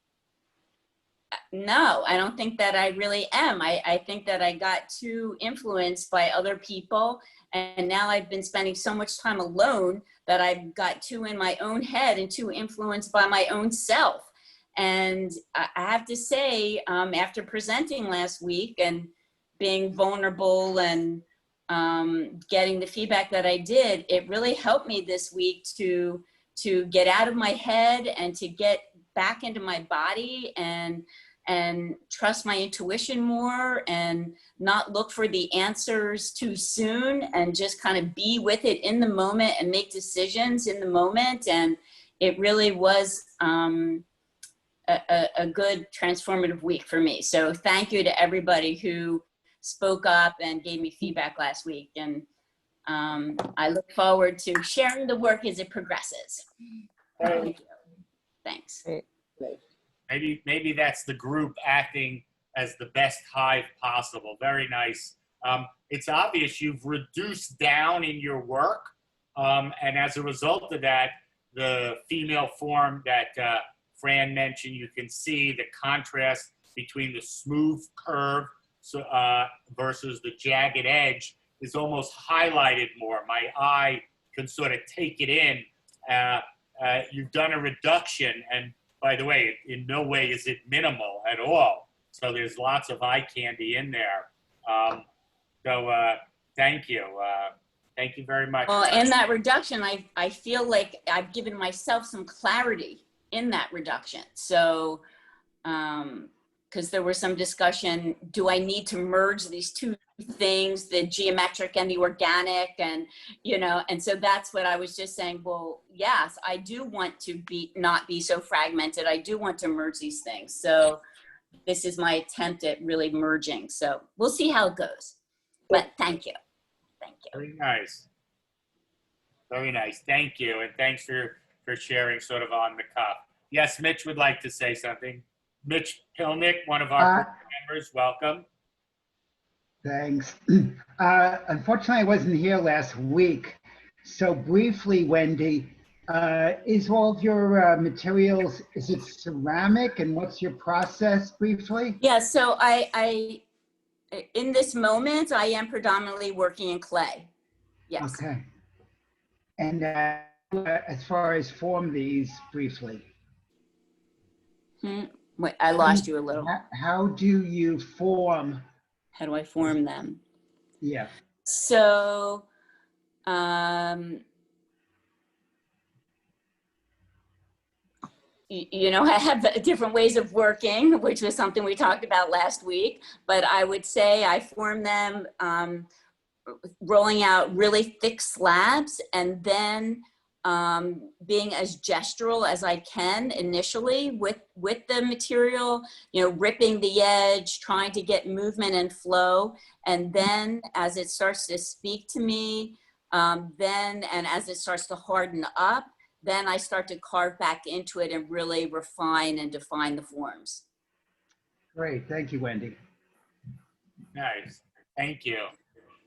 no, I don't think that I really am. I think that I got too influenced by other people. And now I've been spending so much time alone that I've got too in my own head and too influenced by my own self. And I have to say, after presenting last week and being vulnerable and getting the feedback that I did, it really helped me this week to get out of my head and to get back into my body and trust my intuition more and not look for the answers too soon and just kind of be with it in the moment and make decisions in the moment. And it really was a good transformative week for me. So thank you to everybody who spoke up and gave me feedback last week. And I look forward to sharing the work as it progresses. Thank you. Thanks. Maybe that's the group acting as the best hive possible. Very nice. It's obvious you've reduced down in your work. And as a result of that, the female form that Fran mentioned, you can see the contrast between the smooth curve versus the jagged edge is almost highlighted more. My eye can sort of take it in. You've done a reduction, and by the way, in no way is it minimal at all. So there's lots of eye candy in there. Thank you. Thank you very much. Well, in that reduction, I feel like I've given myself some clarity in that reduction. So, because there was some discussion, do I need to merge these two things, the geometric and the organic, and and so that's what I was just saying. Well, yes, I do want to not be so fragmented. I do want to merge these things. So this is my attempt at really merging. So we'll see how it goes. But thank you. Thank you. Very nice. Very nice. Thank you. And thanks for sharing sort of on the cuff. Yes, Mitch would like to say something. Mitch Pilnick, one of our members, welcome. Thanks. Unfortunately, I wasn't here last week. So briefly, Wendy, is all of your materials, is it ceramic, and what's your process briefly? Yeah, so I in this moment, I am predominantly working in clay. Yes. Okay. And as far as form these briefly. Wait, I lost you a little. How do you form? How do I form them? Yeah. So, I have different ways of working, which was something we talked about last week, but I would say I form them rolling out really thick slabs and then being as gestural as I can initially with the material, ripping the edge, trying to get movement and flow. And then as it starts to speak to me, and as it starts to harden up, then I start to carve back into it and really refine and define the forms. Great. Thank you, Wendy. Nice. Thank you.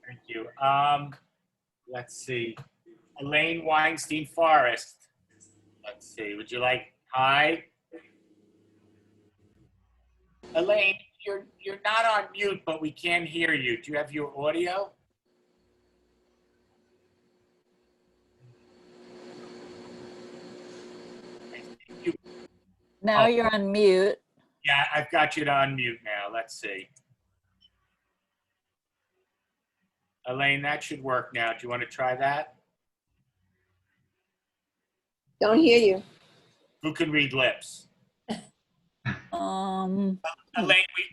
Thank you. Let's see. Elaine Weinstein Forrest. Let's see. Would you like? Hi. Elaine, you're not on mute, but we can hear you. Do you have your audio? Now you're on mute. Yeah, I've got you to unmute now. Let's see. Elaine, that should work now. Do you want to try that? Don't hear you. Who can read lips? Helaine,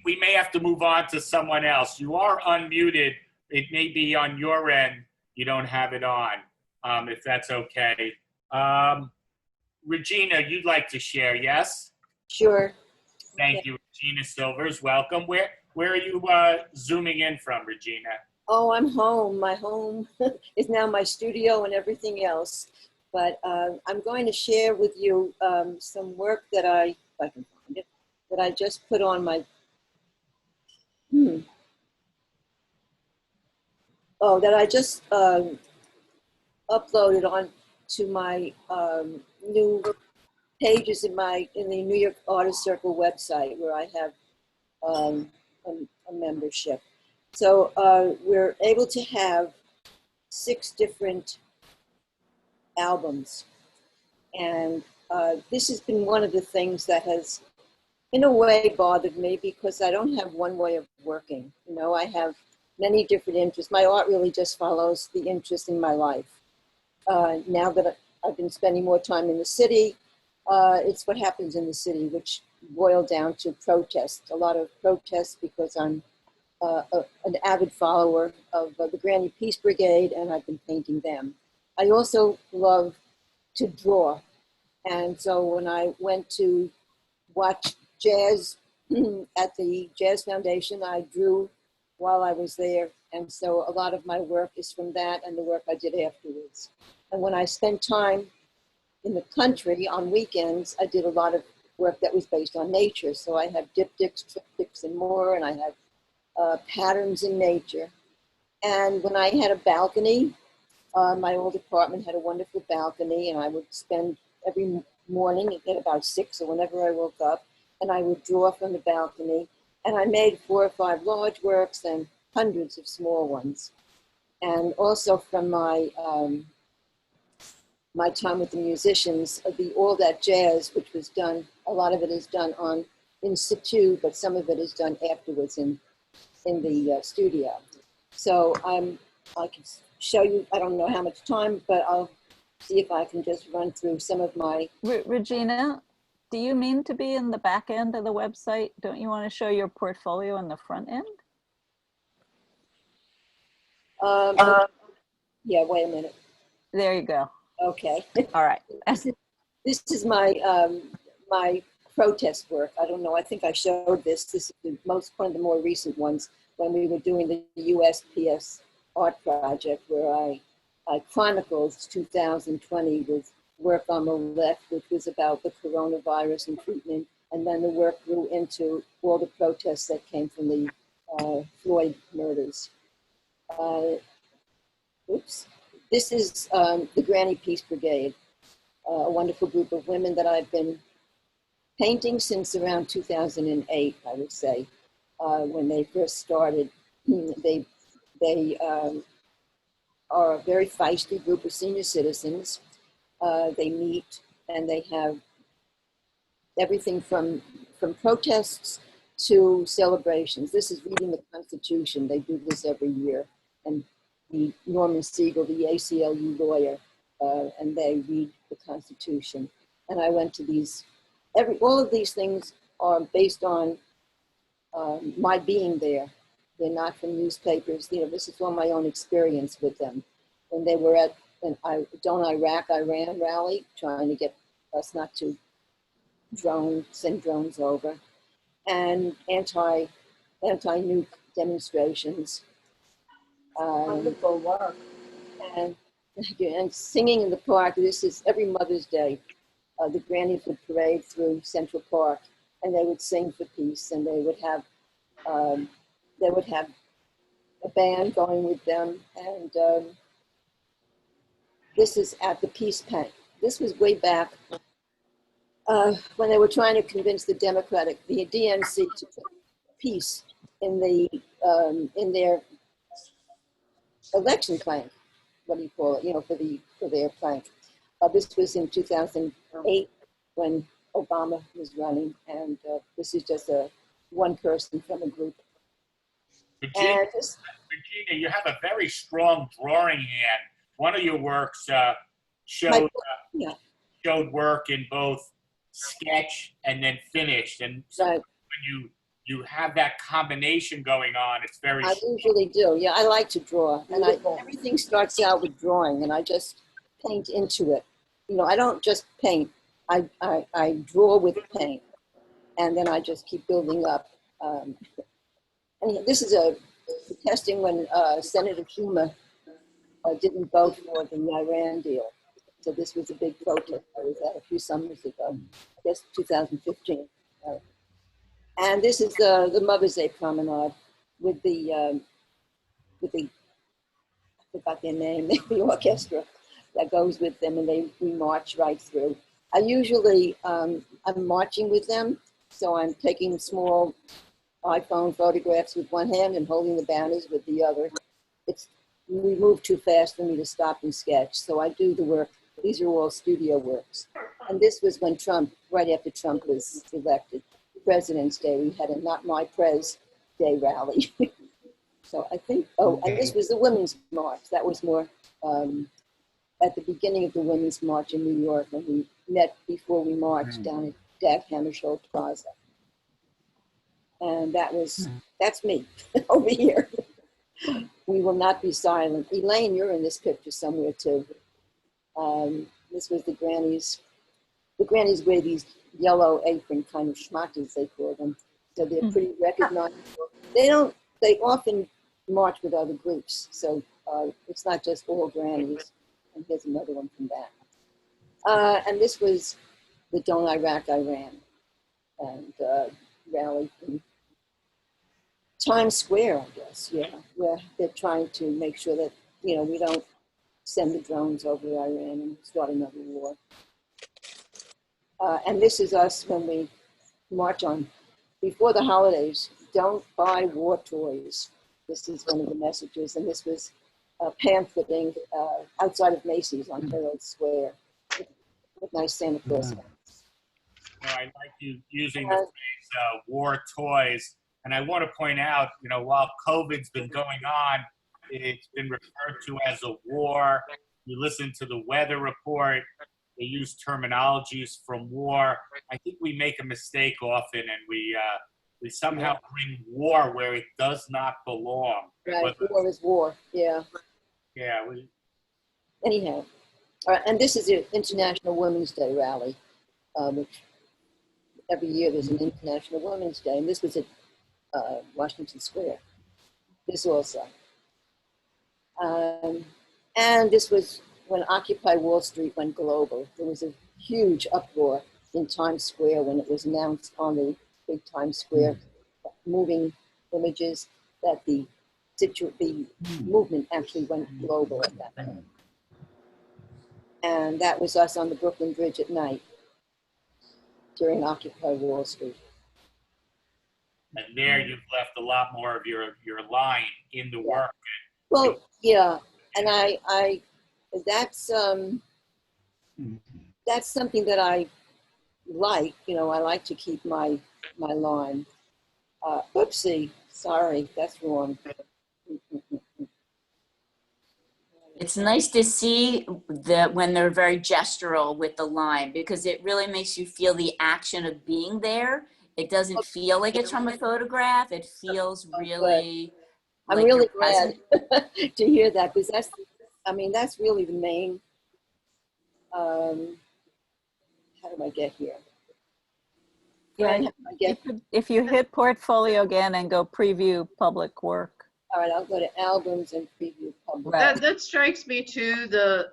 we may have to move on to someone else. You are unmuted. It may be on your end. You don't have it on, if that's okay. Regina, you'd like to share, yes? Sure. Thank you, Regina Silvers. Welcome. Where are you zooming in from, Regina? Oh, I'm home. My home is now my studio and everything else. But I'm going to share with you some work that if I can find it, that I just put on my, that I just uploaded on to my new pages in the New York Artist Circle website, where I have a membership. So we're able to have 6 different albums. And this has been one of the things that has, in a way, bothered me, because I don't have one way of working. You know, I have many different interests. My art really just follows the interest in my life. Now that I've been spending more time in the city, it's what happens in the city, which boil down to protests. A lot of protests, because I'm an avid follower of the Granny Peace Brigade, and I've been painting them. I also love to draw. And so when I went to watch jazz at the Jazz Foundation, I drew while I was there. And so a lot of my work is from that and the work I did afterwards. And when I spent time in the country on weekends, I did a lot of work that was based on nature. So I have diptychs, triptychs, and more, and I have patterns in nature. And when I had a balcony, my old apartment had a wonderful balcony, and I would spend every morning at about 6 or whenever I woke up, and I would draw from the balcony. And I made 4 or 5 large works and hundreds of small ones. And also from my my time with the musicians, all that jazz, which was done, a lot of it is done in situ, but some of it is done afterwards in the studio. So I can show you, I don't know how much time, but I'll see if I can just run through some of my... Regina, do you mean to be in the back end of the website? Don't you want to show your portfolio in the front end? Yeah, wait a minute. There you go. Okay. All right. This is my my protest work. I don't know, I think I showed this. This is one of the more recent ones, when we were doing the USPS art project, where I chronicled 2020 with work on the left, which was about the coronavirus and treatment. And then the work grew into all the protests that came from the Floyd murders. This is the Granny Peace Brigade, a wonderful group of women that I've been painting since around 2008, I would say, when they first started. They are a very feisty group of senior citizens. They meet and they have everything from protests to celebrations. This is reading the Constitution. They do this every year. And Norman Siegel, the ACLU lawyer, and they read the Constitution. And I went to these, all of these things are based on my being there. They're not from newspapers. You know, this is all my own experience with them. When they were at an Don't Iraq, Iran rally, trying to get us not to send drones over, and anti-nuke demonstrations. Wonderful work. And singing in the park. This is every Mother's Day. The grannies would parade through Central Park, and they would sing for peace, and they would have a band going with them. And this is at the Peace Pact. This was way back when they were trying to convince the DNC to put peace in their election plank. What do you call it? You know, for their plank. This was in 2008 when Obama was running, and this is just one person from a group. Regina, you have a very strong drawing hand. One of your works showed work in both sketch and then finished. And so Right. when you have that combination going on, it's very I usually do. Yeah, I like to draw, and everything starts out with drawing, and I just paint into it. You know, I don't just paint. I draw with paint, and then I just keep building up. And this is a testing when Senator Schumer didn't vote for the Iran deal. So this was a big protest. I was at a few summers ago, I guess 2015. And this is the Mother's Day promenade with the I forgot their name, the orchestra that goes with them, and we march right through. I usually I'm marching with them, so I'm taking small iPhone photographs with one hand and holding the banners with the other. We move too fast for me to stop and sketch, so I do the work. These are all studio works. And this was when Trump, right after Trump was elected, President's Day, we had a Not My Prez Day rally. So I think, and this was the Women's March. That was more at the beginning of the Women's March in New York, when we met before we marched down at Dag Hammarskjöld Plaza. And that's me over here. We will not be silent. Helaine, you're in this picture somewhere too. This was the grannies. The grannies wear these yellow apron kind of schmackes, they call them. So they're pretty recognizable. They often march with other groups. So it's not just all grannies. And here's another one from that. And this was the Don't Iraq, Iran. And rally in Times Square, I guess, where they're trying to make sure that, we don't send the drones over Iran and start another war. And this is us when we march on, before the holidays, don't buy war toys. This is one of the messages, and this was pamphleting outside of Macy's on Herald Square with nice Santa Claus hats. I like you using the phrase war toys. And I want to point out, while COVID's been going on, it's been referred to as a war. You listen to the weather report, they use terminologies from war. I think we make a mistake often, and we somehow bring war where it does not belong. Right, war is war, yeah. Yeah. Anyhow, and this is the International Women's Day rally, which every year there's an International Women's Day, and this was at Washington Square. This also. And this was when Occupy Wall Street went global. There was a huge uproar in Times Square when it was announced on the big Times Square moving images that the movement actually went global at that time. And that was us on the Brooklyn Bridge at night during Occupy Wall Street. And there you've left a lot more of your line in the work. Well, yeah, and I that's something that I like. I like to keep my line. Oopsie, sorry, that's wrong. It's nice to see that when they're very gestural with the line, because it really makes you feel the action of being there. It doesn't feel like it's from a photograph. It feels really. I'm really glad to hear that, because that's really the main. How do I get here? Yeah, if you hit portfolio again and go preview public work. All right, I'll go to albums and preview public. Right. That strikes me too, the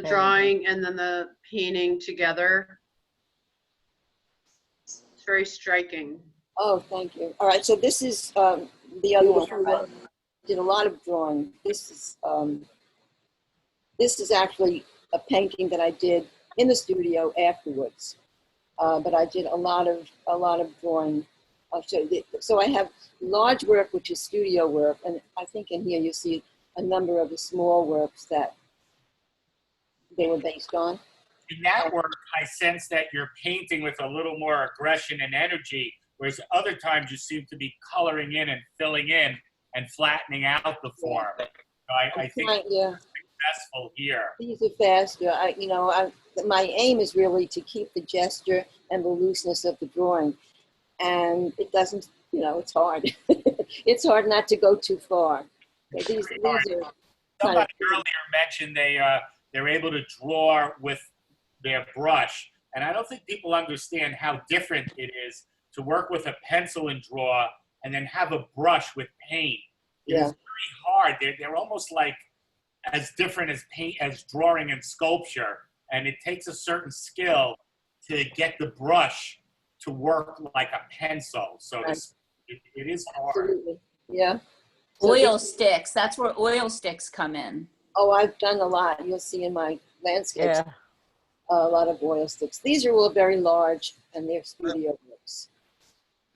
drawing and then the painting together. It's very striking. Oh, thank you. All right, so this is the other one. I did a lot of drawing. This is actually a painting that I did in the studio afterwards. But I did a lot of drawing. So I have large work, which is studio work, and I think in here you see a number of the small works that they were based on. In that work, I sense that you're painting with a little more aggression and energy, whereas other times you seem to be coloring in and filling in and flattening out the form. So I think it's successful here. These are faster. my aim is really to keep the gesture and the looseness of the drawing. And it doesn't, you know, it's hard. It's hard not to go too far. So these are kind Somebody of, earlier mentioned they're able to draw with their brush, and I don't think people understand how different it is to work with a pencil and draw, and then have a brush with paint. It is very hard. They're almost like as different as paint as drawing and sculpture, and it takes a certain skill to get the brush to work like a pencil. So it is hard. absolutely, yeah. So Oil sticks, that's where oil sticks come in. Oh, I've done a lot. You'll see in my landscapes, a lot of oil sticks. These are all very large, and they're studio works.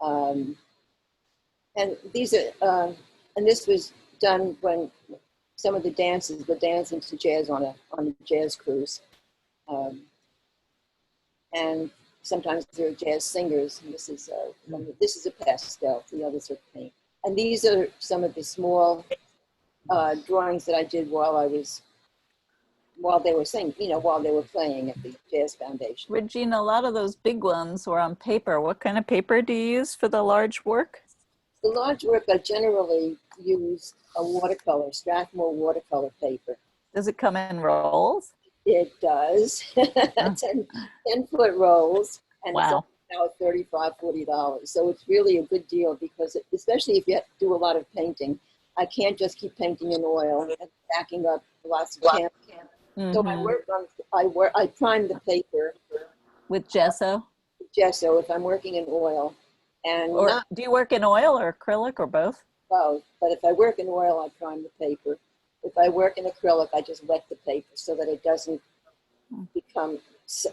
And these are, and this was done when some of the dancers were dancing to jazz on a jazz cruise. And sometimes there are jazz singers. And this is a pastel. The others are paint. And these are some of the small drawings that I did while they were singing, you know, while they were playing at the Jazz Foundation. Regina, a lot of those big ones were on paper. What kind of paper do you use for the large work? The large work, I generally use a watercolor, Strathmore watercolor paper. Does it come in rolls? It does. 10-foot rolls. And Wow. it's now $35, $40. So it's really a good deal because, especially if you have to do a lot of painting, I can't just keep painting in oil and backing up lots of camp. So I prime the paper With gesso? with gesso if I'm working in oil. And Or not do you work in oil or acrylic or both? both, but if I work in oil, I prime the paper. If I work in acrylic, I just wet the paper so that it doesn't become,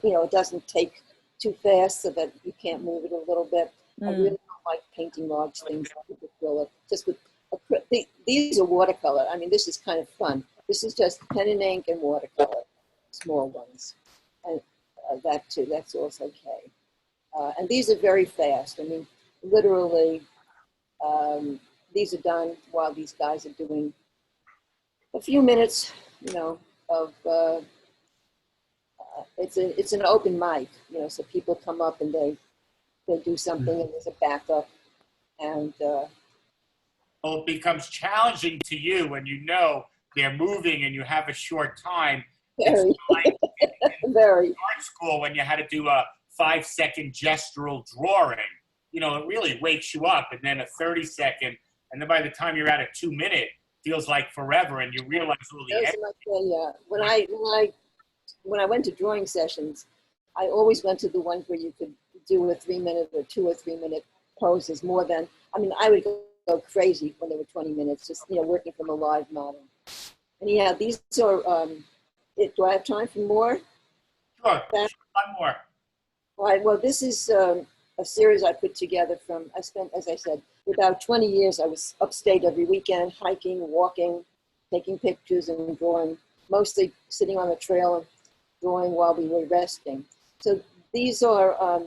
you know, it doesn't take too fast so that you can't move it a little bit. I really don't like painting large things with acrylic. Just with these are watercolor. I mean, this is kind of fun. This is just pen and ink and watercolor, small ones, and that too. That's also okay. And these are very fast. I mean, literally, these are done while these guys are doing a few minutes, you know, of, it's an open mic, you know, so people come up and they do something and there's a backup. And Well, it becomes challenging to you when you know they're moving and you have a short time. very, It's like very, art school when you had to do a 5-second gestural drawing. You know, it really wakes you up, and then a 30-second, and then by the time you're at a 2-minute, feels like forever, and you realize all the those are my, when I went to drawing sessions, I always went to the ones where you could do a 3-minute or 2 or 3 minute poses more than, I mean, I would go crazy when they were 20 minutes, just, you know, working from a live model. And yeah, these are, do I have time for more? Sure, one more. All right, well, this is a series I put together from, I spent, as I said, about 20 years, I was upstate every weekend, hiking, walking, taking pictures and drawing, mostly sitting on the trail and drawing while we were resting. So these are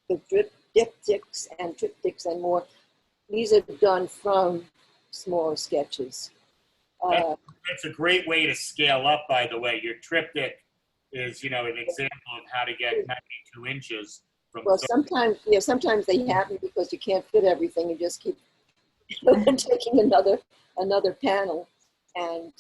the diptychs and triptychs and more. These are done from smaller sketches. That's a great way to scale up, by the way. Your triptych is, you know, an example of how to get 92 inches from. Well, sometimes they happen because you can't fit everything. You just keep taking another panel, and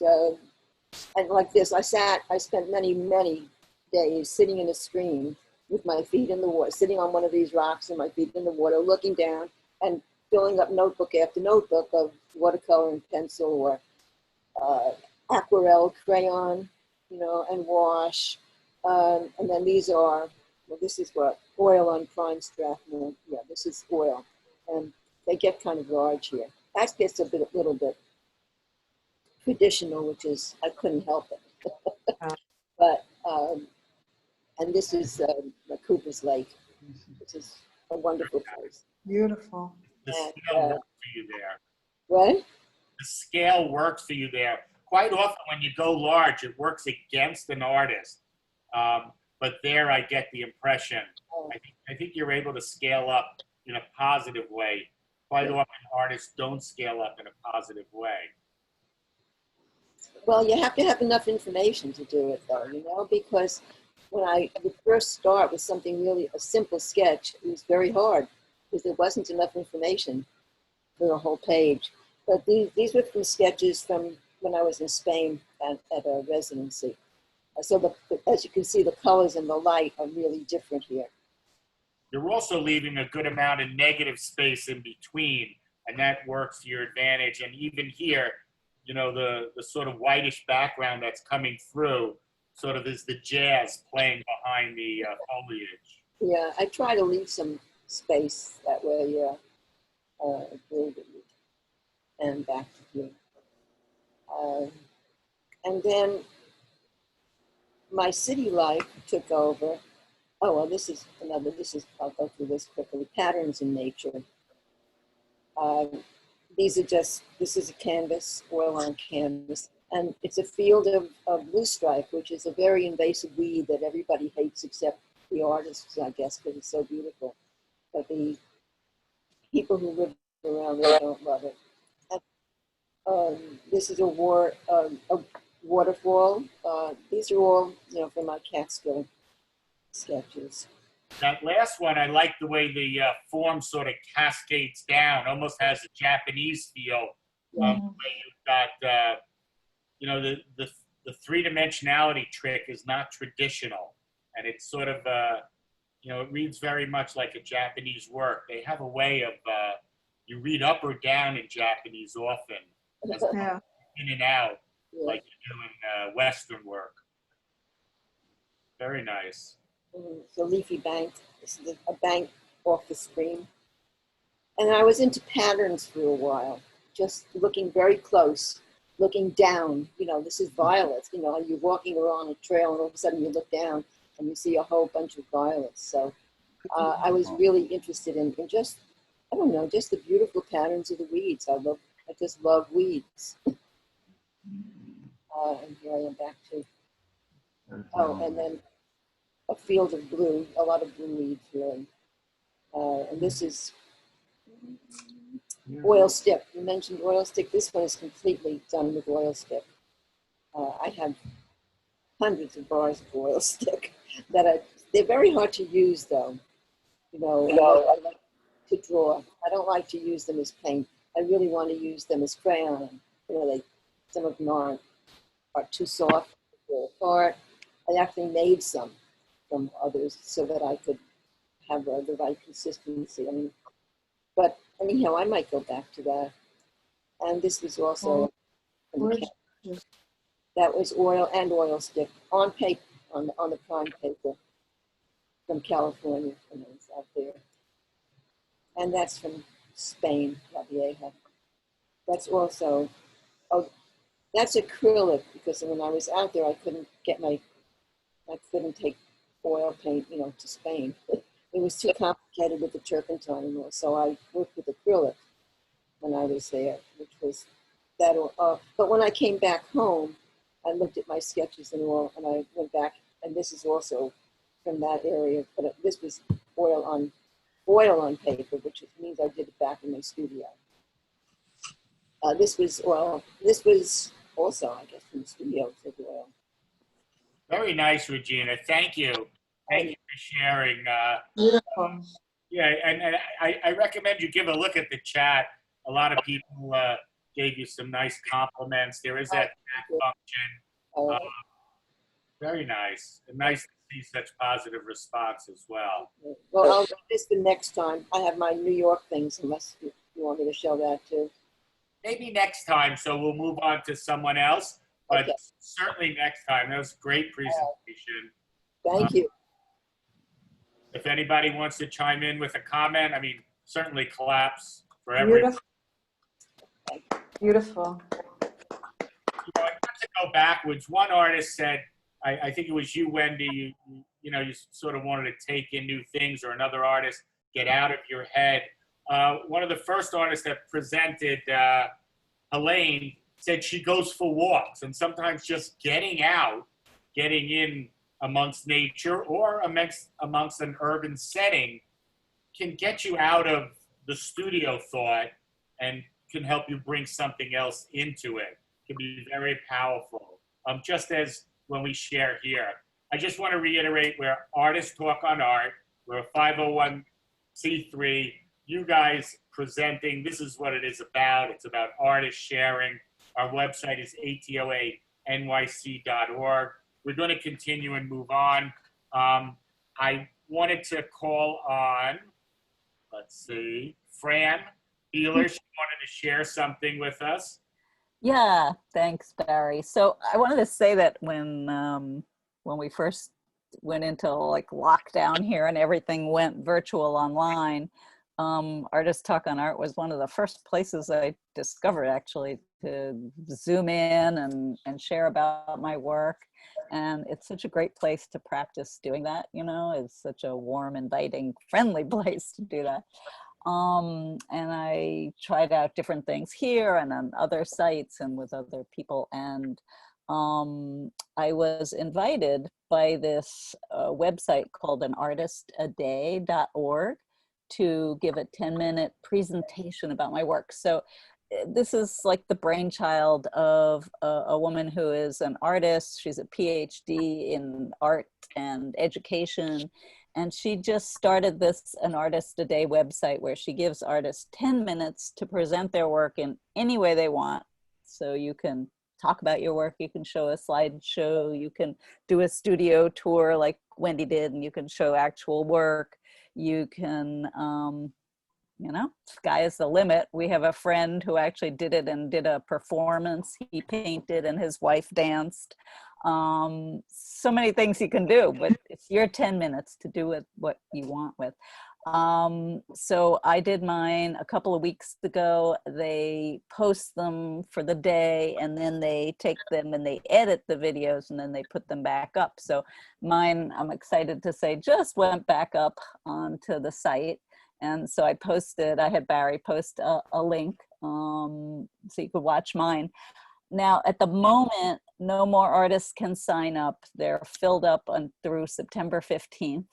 like this, I spent many days sitting in a stream with my feet in the water, sitting on one of these rocks and my feet in the water, looking down and filling up notebook after notebook of watercolor and pencil or aquarelle, crayon, you know, and wash. And then these are, well, this is what, oil on prime Strathmore. Yeah, this is oil. And they get kind of large here. That gets a little bit traditional, which is, I couldn't help it. But, and this is the Cooper's Lake, which is a wonderful place. Beautiful. The And, scale works for you there. What? The scale works for you there. Quite often when you go large, it works against an artist. But there I get the impression. I think you're able to scale up in a positive way. Quite often artists don't scale up in a positive way. Well, you have to have enough information to do it, though, you know, because when I would first start with something really, a simple sketch, it was very hard because there wasn't enough information for a whole page. But these were from sketches from when I was in Spain at a residency. So as you can see, the colors and the light are really different here. You're also leaving a good amount of negative space in between, and that works to your advantage. And even here, you know, the sort of whitish background that's coming through sort of is the jazz playing behind the foliage. Yeah, I try to leave some space that way, yeah. And back to you. And then my city life took over. Oh, well, I'll go through this quickly. Patterns in nature. This is a canvas, oil on canvas. And it's a field of loosestrife, which is a very invasive weed that everybody hates except the artists, I guess, because it's so beautiful. But the people who live around there don't love it. And, this is a waterfall. These are all, you know, from my Catskill sketches. That last one, I like the way the form sort of cascades down, almost has a Japanese feel. The way you've got, you know, the three-dimensionality trick is not traditional. And it's sort of, you know, it reads very much like a Japanese work. They have a way of, you read up or down in Japanese often, as Yeah. in and out, Yeah. like you do in Western work. Very nice. It's a leafy bank. This is a bank off the stream. And I was into patterns for a while, just looking very close, looking down. You know, this is violets. You know, you're walking around a trail and all of a sudden you look down and you see a whole bunch of violets. So I was really interested in just, I don't know, just the beautiful patterns of the weeds. I just love weeds. And here I am back to, and then a field of blue, a lot of blue weeds really. And this is oil stick. You mentioned oil stick. This one is completely done with oil stick. I have hundreds of bars of oil stick they're very hard to use though. You know, I like to draw. I don't like to use them as paint. I really want to use them as crayon. You know, some of them are too soft, or apart. I actually made some from others so that I could have the right consistency. I mean, but anyhow, I might go back to that. And this was also that was oil and oil stick on paper, on the prime paper from California, when I was out there. And that's from Spain, La Vieja. That's also, that's acrylic, because when I was out there, I couldn't take oil paint, you know, to Spain. It was too complicated with the turpentine and all, so I worked with acrylic when I was there, which was that. But when I came back home, I looked at my sketches and all, and I went back, and this is also from that area, but this was oil on paper, which means I did it back in my studio. This was oil. This was also, I guess, from the studio, it was oil. Very nice, Regina. Thank you. Thank you for sharing. Beautiful. Yeah, and I recommend you give a look at the chat. A lot of people gave you some nice compliments. There is that chat function. Very nice. And nice to see such positive response as well. Well, I'll do this the next time. I have my New York things, unless you want me to show that too. Maybe next time, so we'll move on to someone else. But Okay. certainly next time. That was a great presentation. Thank you. If anybody wants to chime in with a comment, I mean, certainly claps for everyone. Beautiful. You know, not to go backwards, one artist said, I think it was you, Wendy, you know, you sort of wanted to take in new things, or another artist, get out of your head. One of the first artists that presented, Helaine, said she goes for walks, and sometimes just getting out, getting in amongst nature or amongst an urban setting can get you out of the studio thought and can help you bring something else into it. It can be very powerful. Just as when we share here, I just want to reiterate, we're Artists Talk on Art. We're a 501c3. You guys presenting, this is what it is about. It's about artists sharing. Our website is atoanyc.org. We're going to continue and move on. I wanted to call on, let's see, Fran Beeler. She wanted to share something with us. Yeah, thanks, Barry. So I wanted to say that when we first went into like lockdown here and everything went virtual online, Artists Talk on Art was one of the first places I discovered actually to zoom in and share about my work. And it's such a great place to practice doing that, you know, it's such a warm, inviting, friendly place to do that. And I tried out different things here and on other sites and with other people. And I was invited by this website called anartistaday.org to give a 10-minute presentation about my work. So this is like the brainchild of a woman who is an artist. She's a PhD in art and education. And she just started this An Artist a Day website where she gives artists 10 minutes to present their work in any way they want. So you can talk about your work, you can show a slideshow, you can do a studio tour like Wendy did, and you can show actual work. You can, you know, sky is the limit. We have a friend who actually did it and did a performance. He painted and his wife danced. So many things you can do, but it's your 10 minutes to do with what you want with. So I did mine a couple of weeks ago. They post them for the day and then they take them and they edit the videos and then they put them back up. So mine, I'm excited to say, just went back up onto the site. And so I had Barry post a link so you could watch mine. Now, at the moment, no more artists can sign up. They're filled up through September 15th.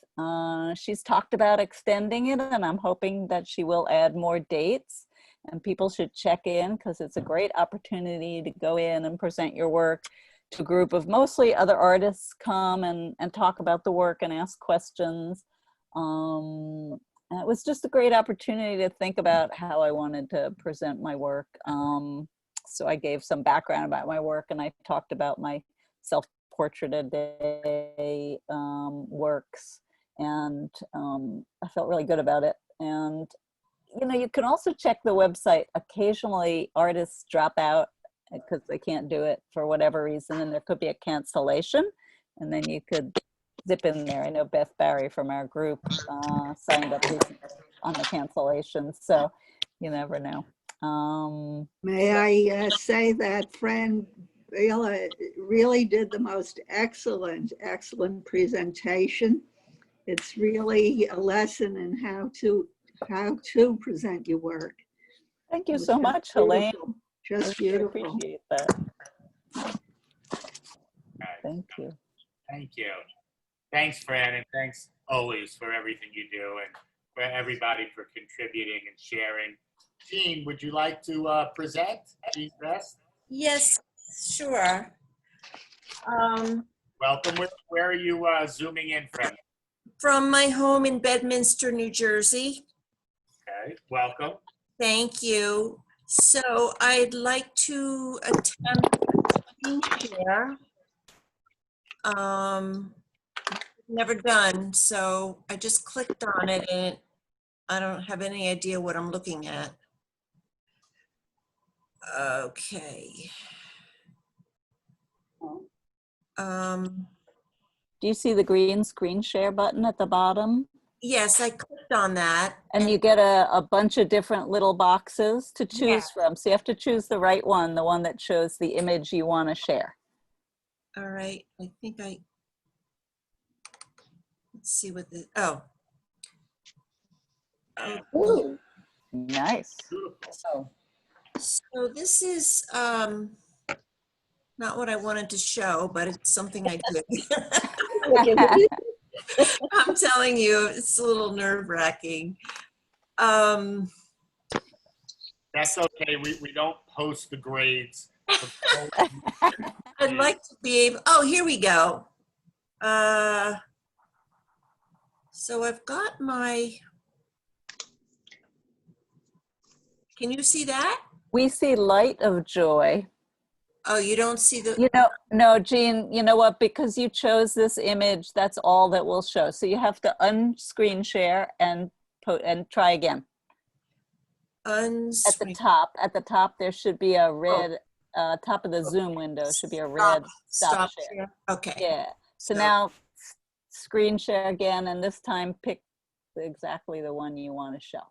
She's talked about extending it, and I'm hoping that she will add more dates. And people should check in because it's a great opportunity to go in and present your work to a group of mostly other artists. Come and talk about the work and ask questions. And it was just a great opportunity to think about how I wanted to present my work. So I gave some background about my work and I talked about my self-portrait a day works, and I felt really good about it. And, you know, you can also check the website. Occasionally artists drop out because they can't do it for whatever reason, and there could be a cancellation, and then you could zip in there. I know Beth Barry from our group signed up on the cancellation, so you never know. May I say that Fran Bela really did the most excellent presentation. It's really a lesson in how to present your work. Thank you so much, Helaine. Just I really beautiful. appreciate that. Thank you. Thank you. Thanks, Fran, and thanks always for everything you do and for everybody for contributing and sharing. Jean, would you like to present? Jean Best? Yes, sure. Welcome. Where are you zooming in from? From my home in Bedminster, New Jersey. Okay, welcome. Thank you. So I'd like to attempt screen share. Never done, so I just clicked on it and I don't have any idea what I'm looking at. Okay. Do you see the green screen share button at the bottom? Yes, I clicked on that. And you get a bunch of different little boxes to choose from. So you have to choose the right one, the one that shows the image you want to share. All right, I think let's see what Ooh, Nice. so So this is not what I wanted to show, but it's something I did. I'm telling you, it's a little nerve-wracking. That's okay. We don't post the grades. I'd like to be able, oh, here we go. So I've got my, can you see that? We see light of joy. Oh, you don't see the, No, Jean, you know what? Because you chose this image, that's all that will show. So you have to unscreen share and try again. At the top, there should be a red, top of the Zoom window should be a red stop share. Okay. Yeah. So now screen share again, and this time pick exactly the one you want to show.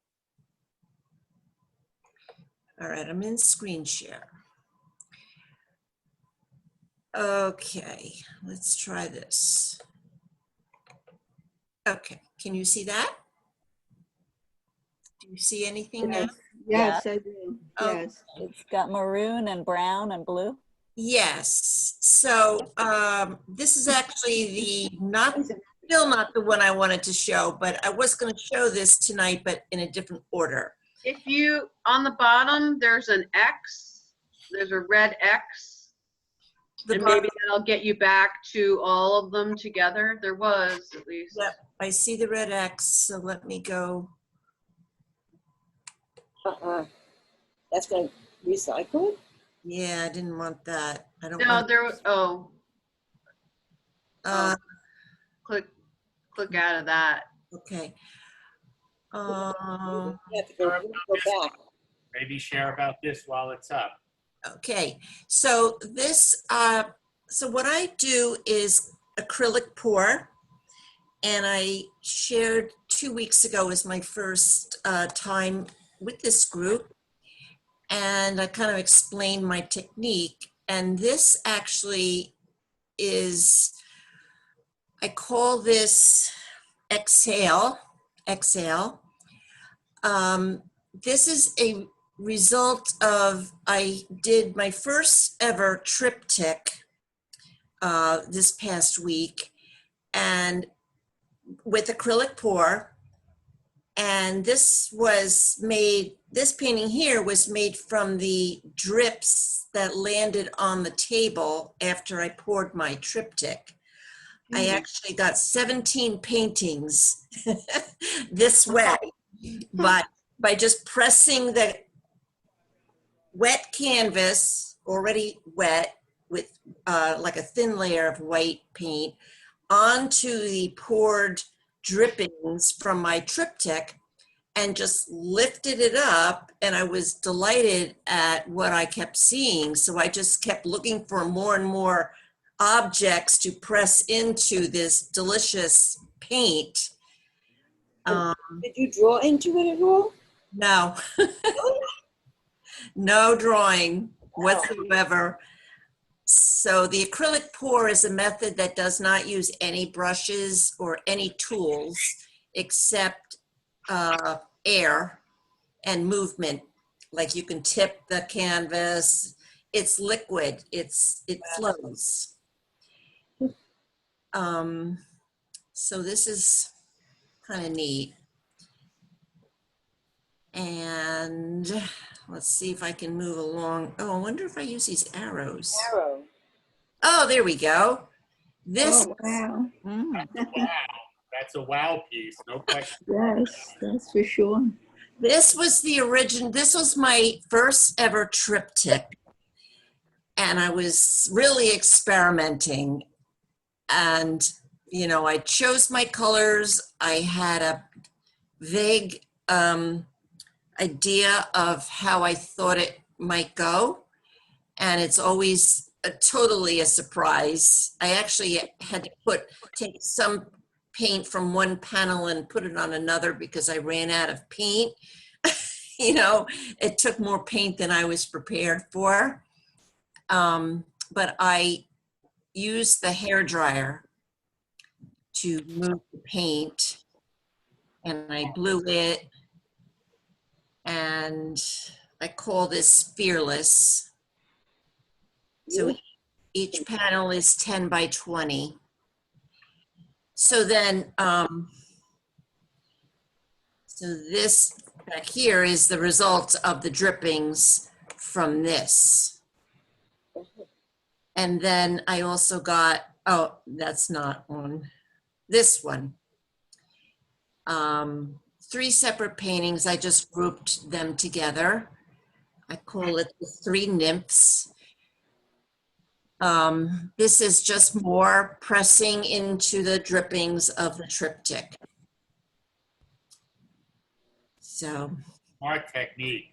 All right, I'm in screen share. Okay, let's try this. Okay, can you see that? Do you see anything now? Yes, I do. Oh. Yes. It's got maroon and brown and blue. Yes, so this is actually still not the one I wanted to show, but I was going to show this tonight, but in a different order. If you, on the bottom, there's an X, there's a red X. And maybe that'll get you back to all of them together. There was, at least. Yep, I see the red X, so let me go. That's going to recycle it? Yeah, I didn't want that. I don't No, want. there was, click out of that. Okay. You have to go back. Maybe share about this while it's up. Okay, so this, so what I do is acrylic pour, and I shared 2 weeks ago was my first time with this group, and I kind of explained my technique, and this actually is, I call this exhale. This is a result of, I did my first ever triptych this past week, and with acrylic pour, and this painting here was made from the drips that landed on the table after I poured my triptych. I actually got 17 paintings this way, but by just pressing the wet canvas, already wet, with like a thin layer of white paint, onto the poured drippings from my triptych, and just lifted it up, and I was delighted at what I kept seeing. So I just kept looking for more and more objects to press into this delicious paint. Did you draw into it at all? No. No drawing whatsoever. So the acrylic pour is a method that does not use any brushes or any tools except air and movement. Like you can tip the canvas. It's liquid. It flows. So this is kind of neat. And let's see if I can move along. Oh, I wonder if I use these arrows. Arrow. Oh, there we go. This. Oh, wow. Wow, that's a wow piece, no question. Yes, that's for sure. This was the original. This was my first ever triptych, and I was really experimenting. And you know, I chose my colors. I had a vague idea of how I thought it might go, and it's always totally a surprise. I actually had to take some paint from one panel and put it on another because I ran out of paint. You know, it took more paint than I was prepared for. But I used the hairdryer to move the paint, and I blew it, and I call this Fearless. So each panel is 10 by 20. So then, so this back here is the result of the drippings from this. And then I also got Oh, that's not on this one. 3 separate paintings. I just grouped them together. I call it the 3 nymphs. This is just more pressing into the drippings of the triptych. So, Smart technique.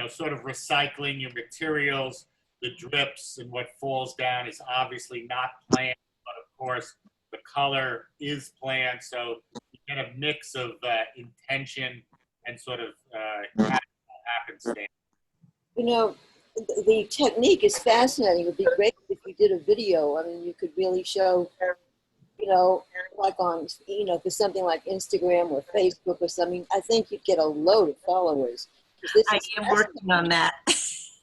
Sort of recycling your materials, the drips and what falls down is obviously not planned, but of course the color is planned. So you get a mix of intention and sort of happenstance. You know, the technique is fascinating. It would be great if you did a video. I mean, you could really show, like on, for something like Instagram or Facebook or something. I think you'd get a load of followers. I am working on that.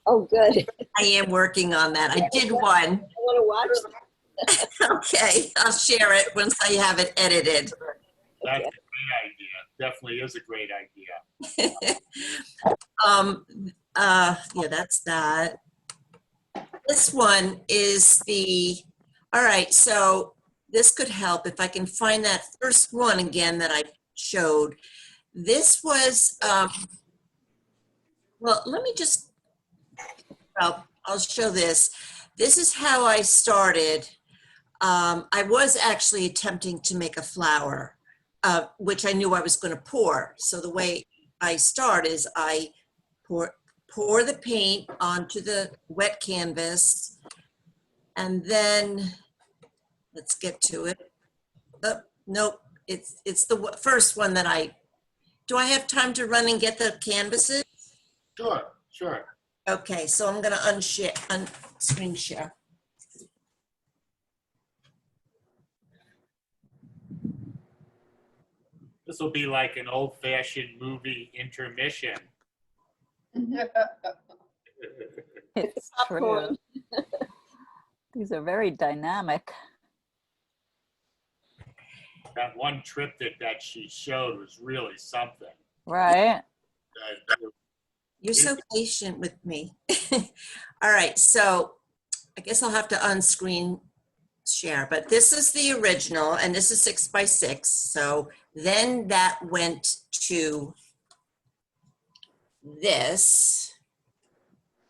Oh, good. I am working on that. I did one. I want to watch that. Okay, I'll share it once I have it edited. That's a great idea. Definitely is a great idea. Yeah, that's that. This one is all right, so this could help if I can find that first one again that I showed. This was, well, let me just, I'll show this. This is how I started. I was actually attempting to make a flower, which I knew I was going to pour. So the way I start is I pour the paint onto the wet canvas, and then let's get to it. Oh, nope, it's the first one that do I have time to run and get the canvases? Sure. Okay, so I'm gonna screen share. This will be like an old-fashioned movie intermission. It's true. These are very dynamic. That one triptych that she showed was really something. Right. You're so patient with me. All right, so I guess I'll have to unscreen share, but this is the original and this is 6x6. So then that went to this.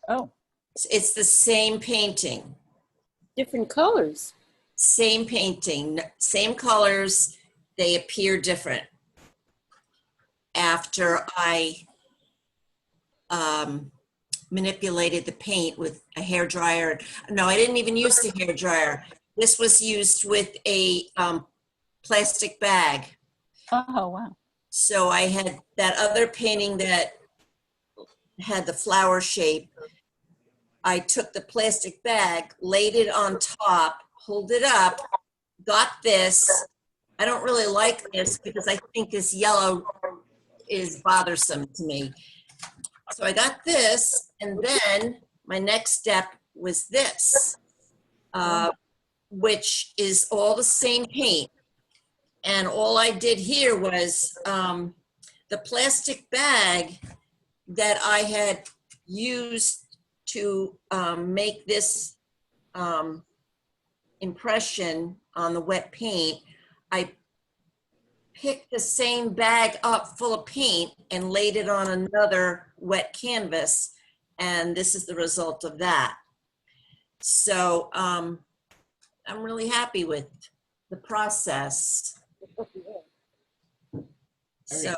Oh. It's the same painting. Different colors. Same painting, same colors, they appear different. After I manipulated the paint with a hairdryer. No, I didn't even use the hairdryer. This was used with a plastic bag. Oh, wow. So I had that other painting that had the flower shape. I took the plastic bag, laid it on top, hold it up, got this. I don't really like this because I think this yellow is bothersome to me. So I got this, and then my next step was this, which is all the same paint. And all I did here was the plastic bag that I had used to make this impression on the wet paint, I picked the same bag up full of paint and laid it on another wet canvas, and this is the result of that. So I'm really happy with the process. So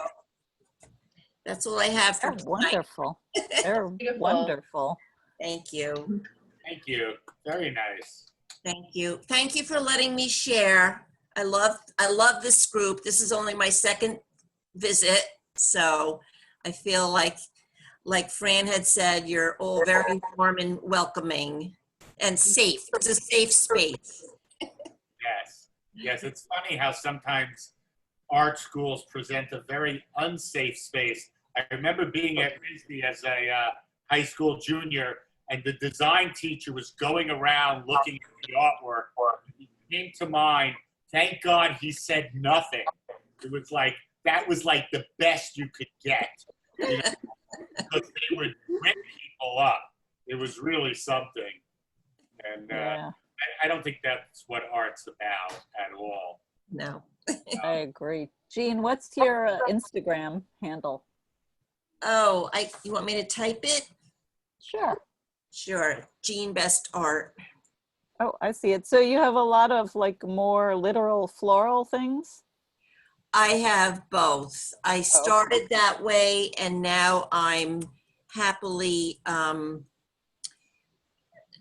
that's all I have for They're wonderful. They're Beautiful. wonderful. Thank you. Thank you. Very nice. Thank you. Thank you for letting me share. I love this group. This is only my second visit, so I feel like Fran had said, you're all very warm and welcoming and safe. It's a safe space. Yes, it's funny how sometimes art schools present a very unsafe space. I remember being at RISD as a high school junior, and the design teacher was going around looking at the artwork. He came to mind, thank God he said nothing. It was like, that was like the best you could get. You know, because they would rip people up. It was really something. And Yeah. I don't think that's what art's about at all. No. I agree. Jean, what's your Instagram handle? Oh, you want me to type it? Sure. Sure. Jean Best Art. Oh, I see it. So you have a lot of like more literal floral things? I have both. I started that way, and now I'm happily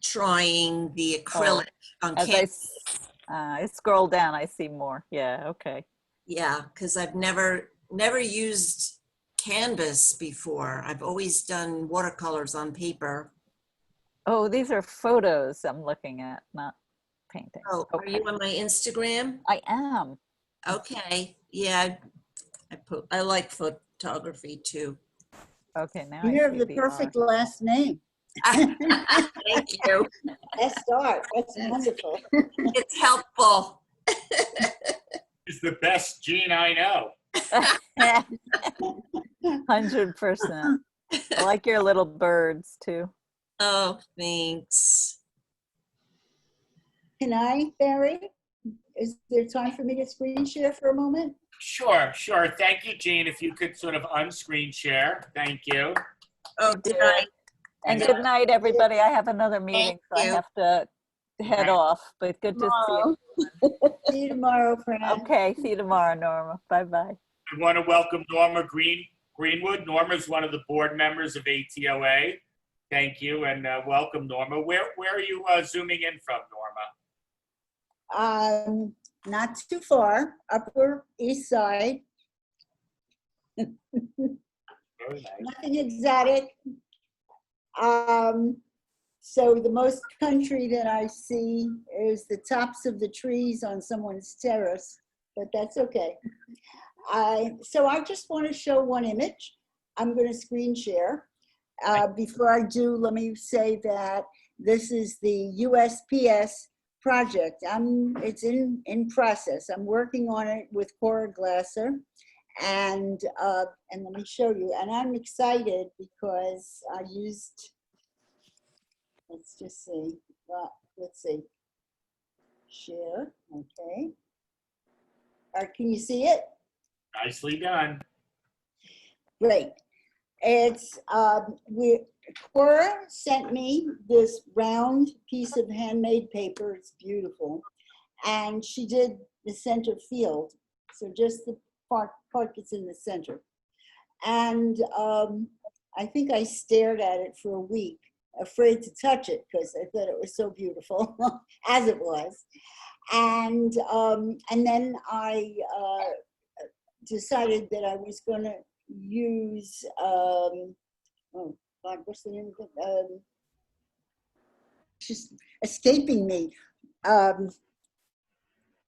trying the acrylic on As canvas. I scroll down, I see more. Yeah, okay. Yeah, because I've never used canvas before. I've always done watercolors on paper. Oh, these are photos I'm looking at, not paintings. Oh, are you on my Instagram? I am. Okay. Yeah, I like photography too. Okay, now You I have see the the perfect art. last name. Thank you. Best art. That's wonderful. It's helpful. It's the best Jean I know. 100%. I like your little birds too. Oh, thanks. Can I, Barry? Is there time for me to screen share for a moment? Sure. Thank you, Jean. If you could sort of unscreen share. Thank you. Oh, did I? And good night, everybody. I have another meeting, so I you. have to head off, but good to see you. See you tomorrow, friend. Okay, see you tomorrow, Norma. Bye-bye. I want to welcome Norma Greenwood. Norma's one of the board members of ATOA. Thank you, and welcome, Norma. Where are you zooming in from, Norma? Not too far, Upper East Side. Very nice. Nothing exotic. So the most country that I see is the tops of the trees on someone's terrace, but that's okay. So I just want to show one image. I'm going to screen share. Before I do, let me say that this is the USPS project. It's in process. I'm working on it with Cora Glasser, and let me show you. And I'm excited because I used. Let's just see. Let's see. Share. Okay. Can you see it? Nicely done. Great. It's Cora sent me this round piece of handmade paper. It's beautiful, and she did the center field, so just the part that's in the center. And I think I stared at it for a week, afraid to touch it because I thought it was so beautiful, as it was. And then I decided that I was going to use, oh God, what's the name of it? Just escaping me.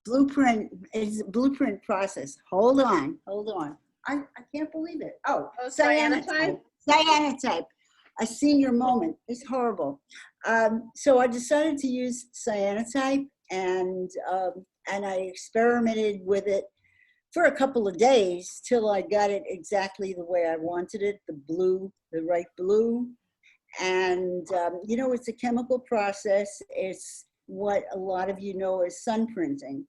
Blueprint process. Hold on. I can't believe it. Oh, cyanotype. Cyanotype. A senior moment. It's horrible. So I decided to use cyanotype, and I experimented with it for a couple of days till I got it exactly the way I wanted it, the right blue. And, it's a chemical process. It's what a lot of you know as sun printing,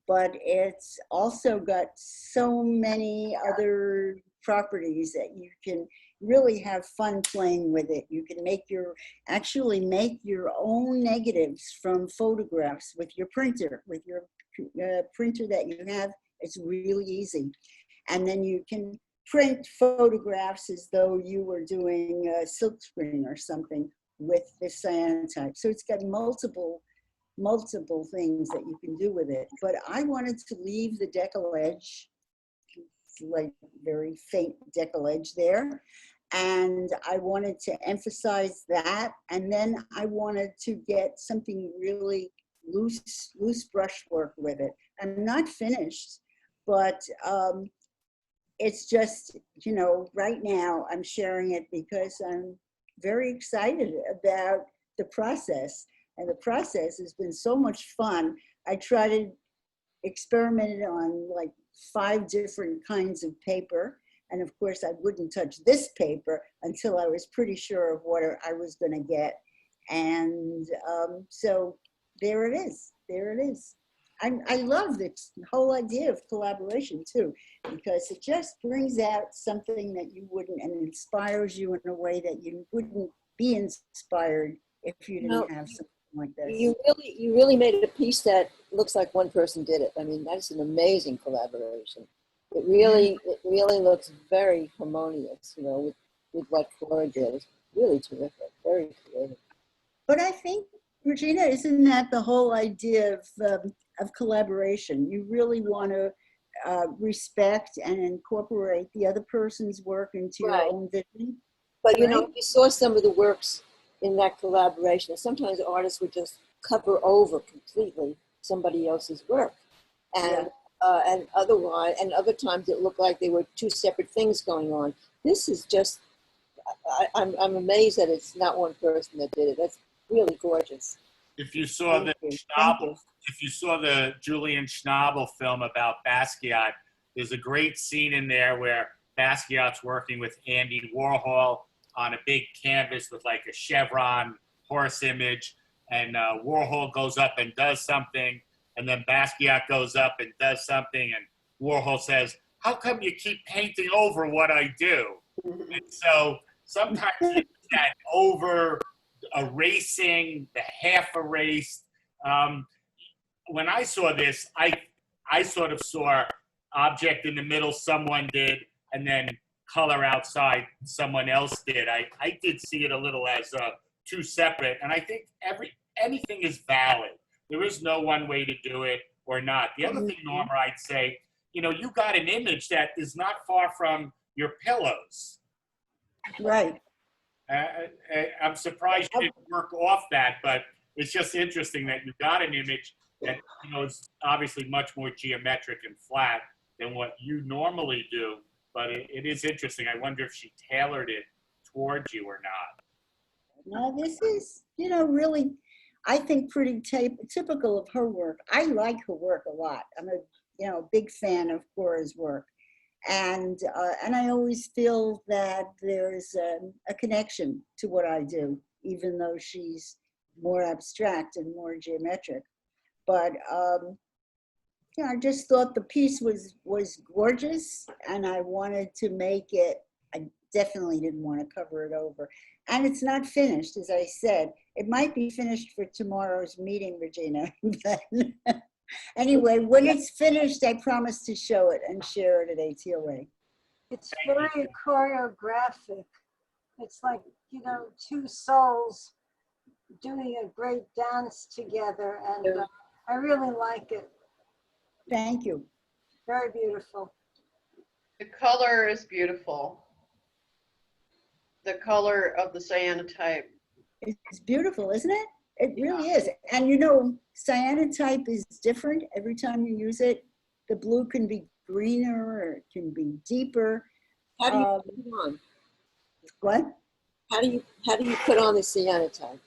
but it's also got so many other properties that you can really have fun playing with it. You can actually make your own negatives from photographs with your printer, printer that you have. It's really easy. And then you can print photographs as though you were doing a silk screen or something with this cyanotype. So it's got multiple things that you can do with it. But I wanted to leave the decollage, like very faint decollage there. And I wanted to emphasize that. And then I wanted to get something really loose brushwork with it. I'm not finished, but it's just, right now I'm sharing it because I'm very excited about the process. And the process has been so much fun. I experimented on like 5 different kinds of paper. And of course, I wouldn't touch this paper until I was pretty sure of what I was going to get. And so there it is. There it is. I love this whole idea of collaboration too, because it just brings out something that you wouldn't, and inspires you in a way that you wouldn't be inspired if you No, didn't have something like this. You really made a piece that looks like one person did it. I mean, that's an amazing collaboration. It really looks very harmonious, you know, with what Flora did. It's really terrific, very creative. But I think, Regina, isn't that the whole idea of collaboration? You really want to respect and incorporate the other person's work into your Right. own vision. But you know, Right. we saw some of the works in that collaboration. Sometimes artists would just cover over completely somebody else's work, and other times it looked like they were two separate things going on. This is just, I'm amazed that it's not one person that did it. That's really gorgeous. If you saw the Schnabel, if you saw the Julian Schnabel film about Basquiat, there's a great scene in there where Basquiat's working with Andy Warhol on a big canvas with like a chevron horse image, and Warhol goes up and does something, and then Basquiat goes up and does something, and Warhol says, "How come you keep painting over what I do?" And so sometimes it's that over erasing, the half erased. When I saw this, I sort of saw object in the middle someone did, and then color outside someone else did. I did see it a little as two separate, and I think anything is valid. There is no one way to do it or not. The other thing, Norma, I'd say, you know, you got an image that is not far from your pillows. Right. I'm surprised you didn't work off that, but it's just interesting that you got an image that, you know, is obviously much more geometric and flat than what you normally do. But it is interesting. I wonder if she tailored it towards you or not. No, this is, you know, really, I think pretty typical of her work. I like her work a lot. I'm a, you know, big fan of Flora's work. And I always feel that there's a connection to what I do, even though she's more abstract and more geometric. But yeah, I just thought the piece was gorgeous, and I wanted to make it. I definitely didn't want to cover it over, and it's not finished, as I said. It might be finished for tomorrow's meeting, Regina. But anyway, when it's finished, I promise to show it and share it at ATOA. It's very choreographic. It's like, you know, two souls doing a great dance together, and I really like it. Thank you. Very beautiful. The color is beautiful. The color of the cyanotype. It's beautiful, isn't it? It really is. And you know, cyanotype is different every time you use it. The blue can be greener, or it can be deeper. How do you put it on? What? How do you put on the cyanotype?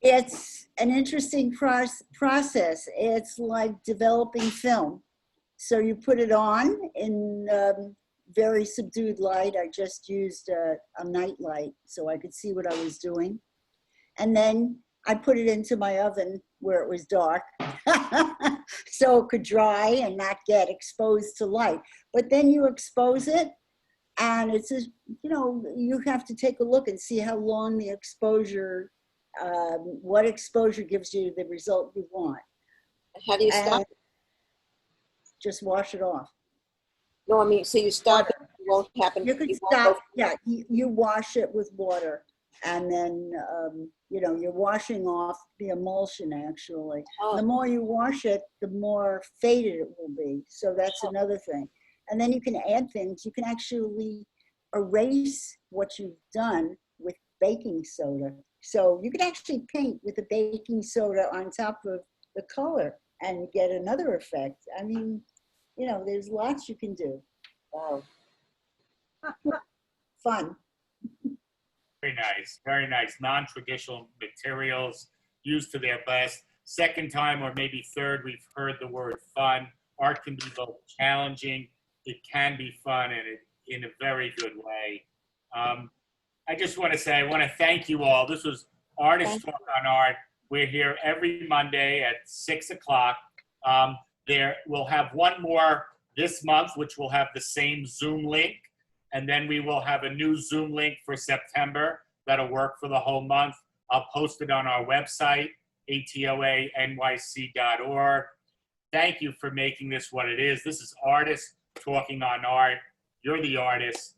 It's an interesting process. It's like developing film. So you put it on in very subdued light. I just used a night light so I could see what I was doing. And then I put it into my oven where it was dark so it could dry and not get exposed to light. But then you expose it, and it's, you know, you have to take a look and see how long the exposure, what exposure gives you the result you want. How do you stop it? Just wash it off. No, I mean, so you stop it, it won't happen. You could it won't stop, go- yeah, you wash it with water, and then, you know, you're washing off the emulsion, actually. Oh. The more you wash it, the more faded it will be. So that's another thing. And then you can add things. You can actually erase what you've done with baking soda. So you can actually paint with the baking soda on top of the color and get another effect. I mean, you know, there's lots you can do. Wow. Fun. Very nice, very nice. Non-traditional materials used to their best. Second time or maybe third, we've heard the word fun. Art can be both challenging, it can be fun, and in a very good way. I just want to say, I want to thank you all. This was Artist Talk on Art We're here every Monday at 6 o'clock. There we'll have one more this month, which will have the same Zoom link. And then we will have a new Zoom link for September that'll work for the whole month. I'll post it on our website, atoanyc.org. Thank you for making this what it is. This is artists talking on art. You're the artist.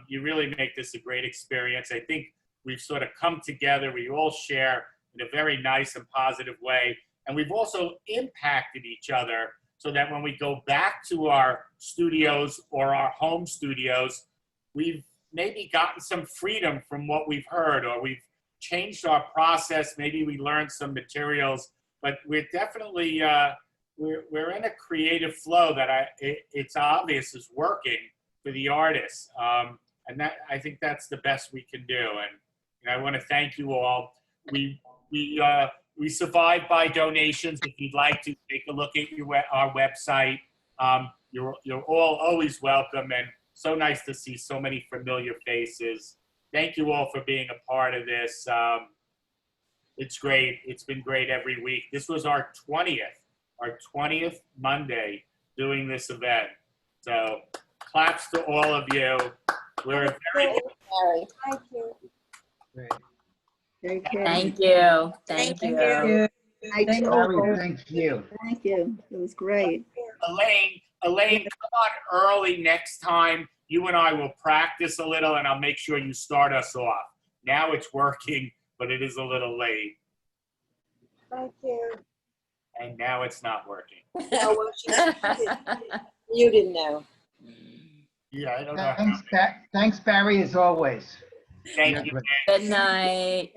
You really make this a great experience. I think we've sort of come together. We all share in a very nice and positive way. And we've also impacted each other so that when we go back to our studios or our home studios, we've maybe gotten some freedom from what we've heard, or we've changed our process. Maybe we learned some materials, but we're definitely, we're in a creative flow that it's obvious is working for the artists. And that, I think that's the best we can do. And I want to thank you all. We survive by donations. If you'd like to take a look at our website, you're all always welcome, and so nice to see so many familiar faces. Thank you all for being a part of this. It's great. It's been great every week. This was our 20th Monday doing this event. So claps to all of you. We're a very Barry. Thank you. Great. Take care. Thank you. Thank you. Thank you. Barry, thank you. Thank you. It was great. Elaine, come on early next time. You and I will practice a little, and I'll make sure you start us off. Now it's working, but it is a little late. Thank you. And now it's not working. No, well, you didn't know. Yeah, I don't know. Thanks, Barry, as always. Thank you. Good night.